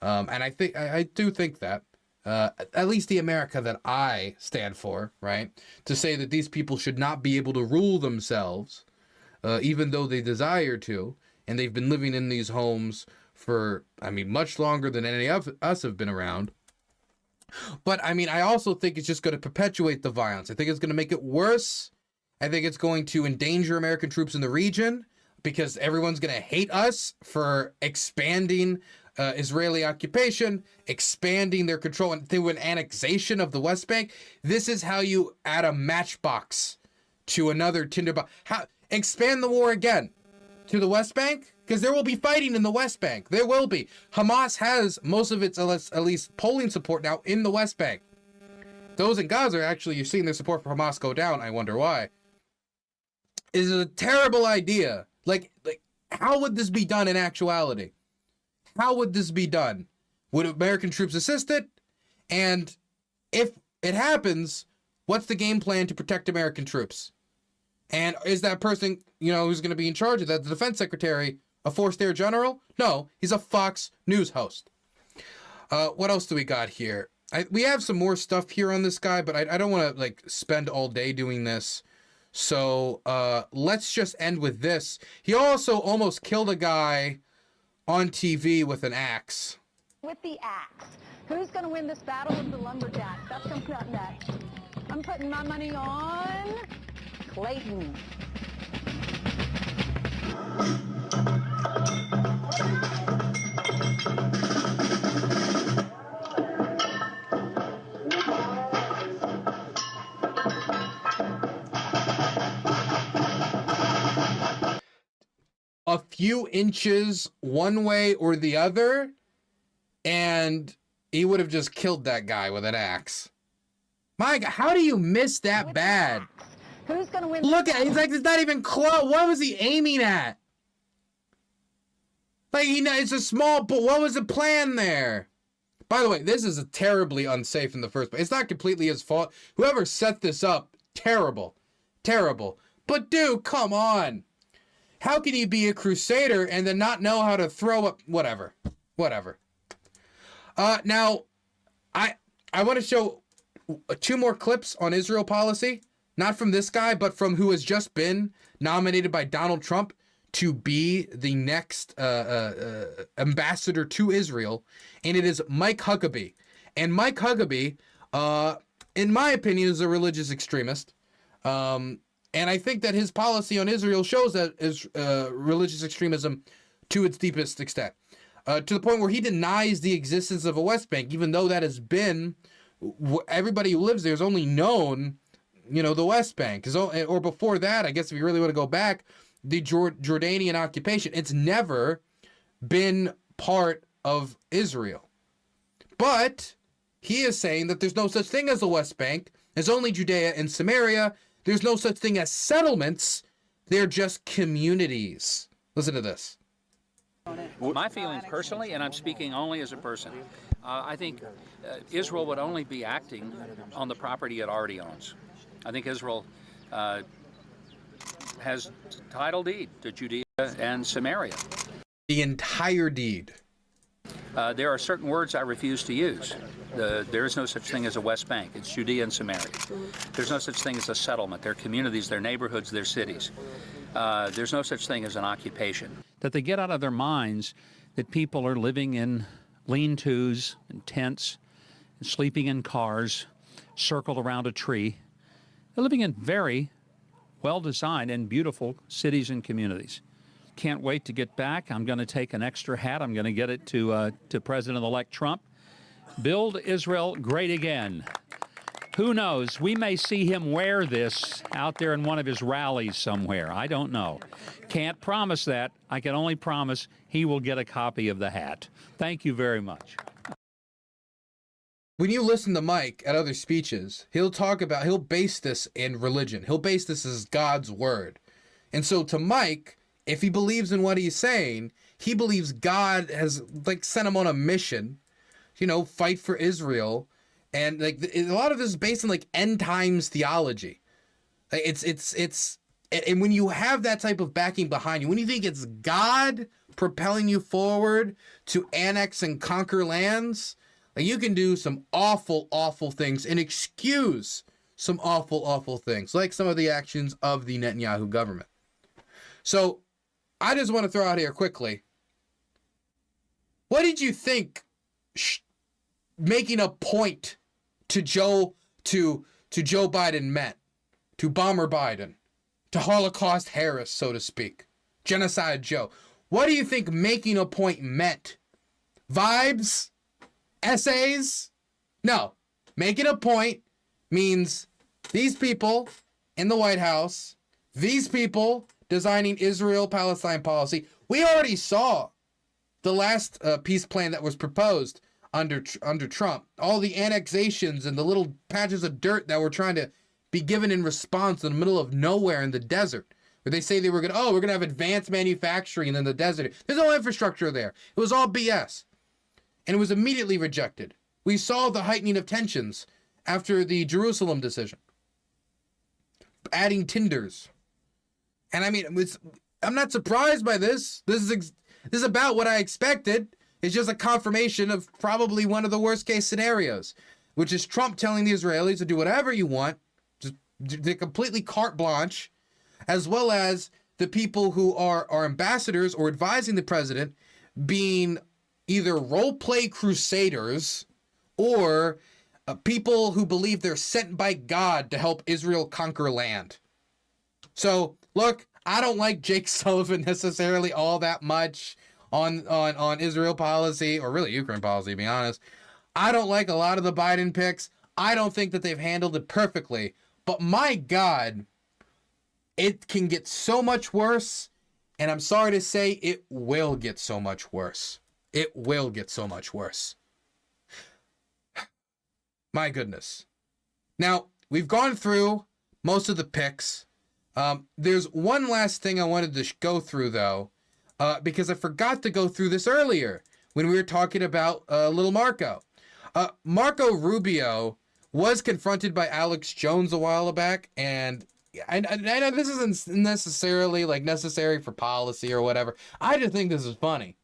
A: And I do think that. At least the America that I stand for, right? To say that these people should not be able to rule themselves, even though they desire to, and they've been living in these homes for, I mean, much longer than any of us have been around. But, I mean, I also think it's just going to perpetuate the violence. I think it's going to make it worse. I think it's going to endanger American troops in the region because everyone's going to hate us for expanding Israeli occupation, expanding their control, and through an annexation of the West Bank. This is how you add a matchbox to another tinderbox. Expand the war again to the West Bank, because there will be fighting in the West Bank. There will be. Hamas has most of its at least polling support now in the West Bank. Those in Gaza are actually, you're seeing their support for Hamas go down. I wonder why. Is a terrible idea. Like, how would this be done in actuality? How would this be done? Would American troops assist it? And if it happens, what's the game plan to protect American troops? And is that person, you know, who's going to be in charge of that, the defense secretary, a forced air general? No, he's a Fox News host. What else do we got here? We have some more stuff here on this guy, but I don't want to like spend all day doing this. So let's just end with this. He also almost killed a guy on TV with an axe.
K: With the axe. Who's going to win this battle with the lumberjacks? That's coming up next. I'm putting my money on Clayton.
A: A few inches one way or the other, and he would have just killed that guy with an axe. My God, how do you miss that bad?
K: Who's gonna win?
A: Look at it, it's not even close. What was he aiming at? Like, it's a small, but what was the plan there? By the way, this is terribly unsafe in the first place. It's not completely his fault. Whoever set this up, terrible. Terrible. But dude, come on. How can you be a crusader and then not know how to throw up? Whatever. Now, I want to show 2 more clips on Israel policy. Not from this guy, but from who has just been nominated by Donald Trump to be the next ambassador to Israel. And it is Mike Huckabee. And Mike Huckabee, in my opinion, is a religious extremist. And I think that his policy on Israel shows that is religious extremism to its deepest extent. To the point where he denies the existence of a West Bank, even though that has been, everybody who lives there has only known, you know, the West Bank. Or before that, I guess if you really want to go back, the Jordanian occupation. It's never been part of Israel. But he is saying that there's no such thing as the West Bank. There's only Judea and Samaria. There's no such thing as settlements. They're just communities. Listen to this.
L: My feelings personally, and I'm speaking only as a person, I think Israel would only be acting on the property it already owns. I think Israel has title deed to Judea and Samaria.
A: The entire deed.
L: There are certain words I refuse to use. There is no such thing as a West Bank. It's Judea and Samaria. There's no such thing as a settlement. They're communities, they're neighborhoods, they're cities. There's no such thing as an occupation.
M: That they get out of their minds that people are living in lean-tos and tents and sleeping in cars circled around a tree. They're living in very well-designed and beautiful cities and communities. Can't wait to get back. I'm going to take an extra hat. I'm going to get it to President-elect Trump. Build Israel great again. Who knows? We may see him wear this out there in one of his rallies somewhere. I don't know. Can't promise that. I can only promise he will get a copy of the hat. Thank you very much.
A: When you listen to Mike at other speeches, he'll base this in religion. He'll base this as God's word. And so to Mike, if he believes in what he's saying, he believes God has like sent him on a mission, you know, fight for Israel. And like a lot of this is based on like end times theology. And when you have that type of backing behind you, when you think it's God propelling you forward to annex and conquer lands, like you can do some awful, awful things and excuse some awful, awful things, like some of the actions of the Netanyahu government. So I just want to throw out here quickly, what did you think making a point to Joe Biden meant? To Bomber Biden, to Holocaust Harris, so to speak, Genocide Joe. What do you think making a point meant? Vibes? Essays? No. Making a point means these people in the White House, these people designing Israel-Palestine policy, We already saw the last peace plan that was proposed under Trump. All the annexations and the little patches of dirt that were trying to be given in response in the middle of nowhere in the desert. Where they say they were we're gonna have advanced manufacturing in the desert. There's no infrastructure there. It was all BS. And it was immediately rejected. We saw the heightening of tensions after the Jerusalem decision. Adding tinders. And I mean, I'm not surprised by this. This is about what I expected. It's just a confirmation of probably one of the worst case scenarios, which is Trump telling the Israelis to do whatever you want, just to completely carte blanche, as well as the people who are ambassadors or advising the president being either role play crusaders or people who believe they're sent by God to help Israel conquer land. So, look, I don't like Jake Sullivan necessarily all that much on Israel policy, or really Ukraine policy, to be honest. I don't like a lot of the Biden picks. I don't think that they've handled it perfectly. But my God, it can get so much worse. And I'm sorry to say, it will get so much worse. It will get so much worse. My goodness. Now, we've gone through most of the picks. There's one last thing I wanted to go through, though, because I forgot to go through this earlier when we were talking about little Marco. Marco Rubio was confronted by Alex Jones a while back, and I know this isn't necessarily necessary for policy or whatever. I just think this is funny.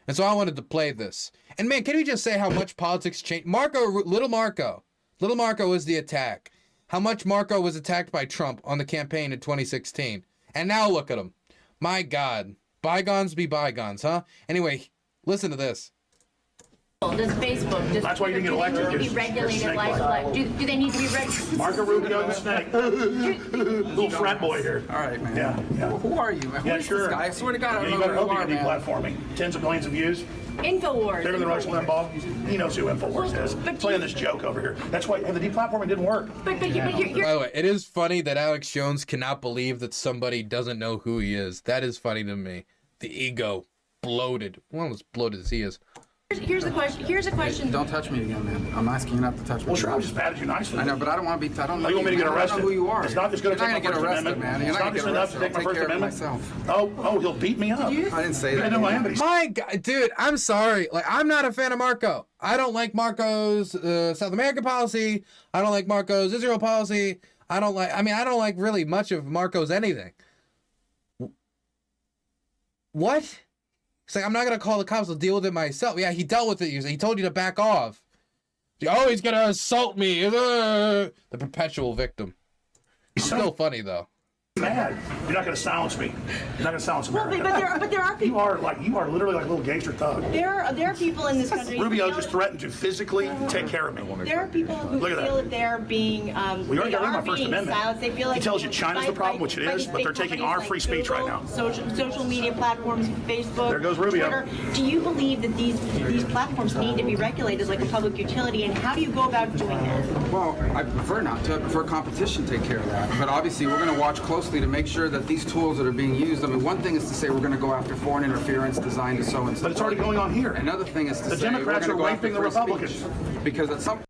A: And so I wanted to play this. And man, can we just say how much politics changed? Little Marco was the attack. How much Marco was attacked by Trump on the campaign in 2016. And now look at him. My God. Bygones be bygones, huh? Anyway, listen to this.
N: Does Facebook,
O: that's why you didn't get elected.
N: Need to be regulated like do they need to be regulated?
O: Marco Rubio, the snake. Little frat boy here.
P: All right, man.
O: Yeah.
P: Well, who are you, man?
O: Yeah, sure.
P: This guy? I swear to God, I don't know
O: you better
P: who
O: hope
P: you
O: you
P: are,
O: get
P: man.
O: deplatforming. Tens of millions of views.
N: InfoWars.
O: Bigger than Rush Limbaugh. He knows who InfoWars is. Playing this joke over here. That's why the deplatforming didn't work.
N: But you're...
A: By the way, it is funny that Alex Jones cannot believe that somebody doesn't know who he is. That is funny to me. The ego. Bloated. Well, as bloated as he is.
N: Here's a question.
P: Hey, don't touch me again, man. I'm asking you not to touch me.
O: Well, sure, I just patted you nicely.
P: I know, but I don't want to be. I don't know.
O: You want me to get arrested?
P: I don't know who you are.
O: It's not just going to take my First Amendment.
P: Man. You're
O: it's not just enough to take my First Amendment. Oh, he'll beat me up.
P: I didn't say that.
O: I know I am, but
A: my God, dude, I'm sorry. I'm not a fan of Marco. I don't like Marco's South American policy. I don't like Marco's Israel policy. I don't like really much of Marco's anything. What? It's like, I'm not going to call the cops. I'll deal with it myself. Yeah, he dealt with it. He told you to back off. Oh, he's going to assault me. The perpetual victim. He's still funny, though.
O: Mad. You're not going to silence me. You're not going to silence America.
N: Well, but there are people.
O: You are literally like a little gangster thug.
N: There are people in this country.
O: Rubio just threatened to physically take care of me.
N: There are people who feel that they're being.
O: We already got rid of my First Amendment.
N: Silenced. They feel like
O: he tells you China's the problem, which it is, but they're taking our free speech right now.
N: Social media platforms, Facebook.
O: There goes Rubio.
N: Twitter. Do you believe that these platforms need to be regulated like a public utility, and how do you go about doing that?
P: Well, I prefer not to. I prefer competition to take care of that. But obviously, we're going to watch closely to make sure that these tools that are being used. I mean, one thing is to say we're going to go after foreign interference designed to so and so.
O: But it's already going on here.
P: Another thing is to
O: the
P: say
O: Democrats
P: we're
O: are raping the Republicans.
P: Because at some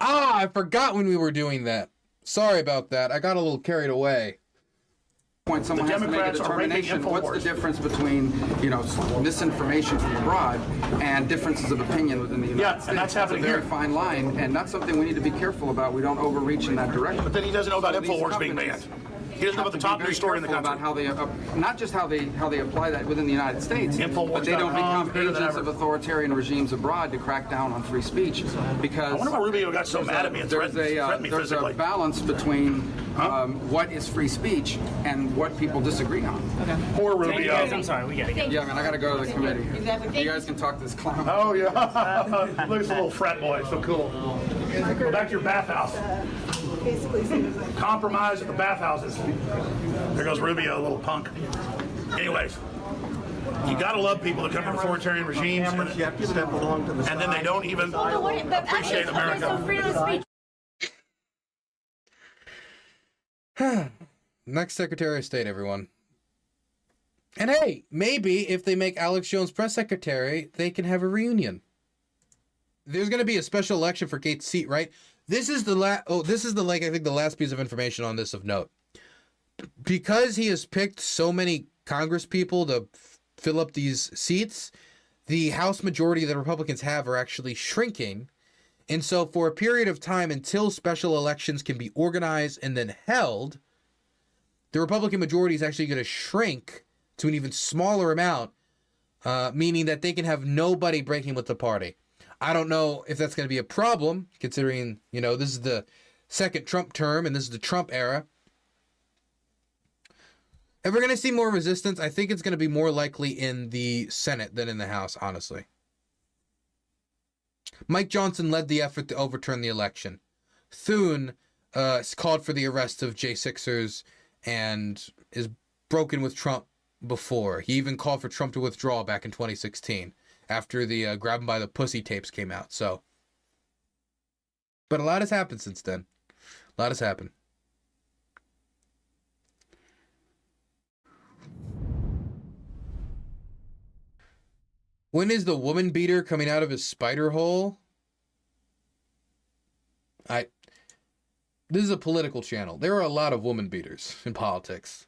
A: I forgot when we were doing that. Sorry about that. I got a little carried away.
P: Point someone has to make a determination. What's the difference between misinformation from abroad and differences of opinion within the United States?
O: And that's happening
P: here. It's a very fine line, and that's something we need to be careful about. We don't overreach in that direction.
O: But then he doesn't know about InfoWars being banned. He doesn't know about the top news story in the country.
P: About how they, not just how they apply that within the United States, but they don't become agents of authoritarian regimes abroad to crack down on free speech. Because
O: I wonder why Rubio got so mad at me and threatened me
P: there's
O: physically.
P: A balance between what is free speach and what people disagree on.
O: Okay. Poor Rubio.
N: I'm sorry, we gotta
P: Yeah, man, I gotta go to the committee.
N: Exactly.
P: You guys can talk to this clown.
O: Oh yeah, look at this little frat boy, so cool. Go back to your bathhouse. Compromise at the bathhouses. There goes Rubio, a little punk. Anyways, you gotta love people that come from authoritarian regimes, and then they don't even appreciate America.
N: So freedom of speech.
A: Next Secretary of State, everyone. And hey, maybe if they make Alex Jones press secretary, they can have a reunion. There's going to be a special election for Gaetz' seat, right? This is the I think the last piece of information on this of note. Because he has picked so many Congress people to fill up these seats, the House majority the Republicans have are actually shrinking. And so for a period of time until special elections can be organized and then held, the Republican majority is actually going to shrink to an even smaller amount, meaning that they can have nobody breaking with the party. I don't know if that's going to be a problem, considering, you know, this is the second Trump term and this is the Trump era. If we're going to see more resistance, I think it's going to be more likely in the Senate than in the House, honestly. Mike Johnson led the effort to overturn the election. Thune called for the arrest of J6ers and is broken with Trump before. He even called for Trump to withdraw back in 2016 after the grab him by the pussy tapes came out. So, but a lot has happened since then. A lot has happened. When is the woman beater coming out of his spider hole? This is a political channel. There are a lot of woman beaters in politics.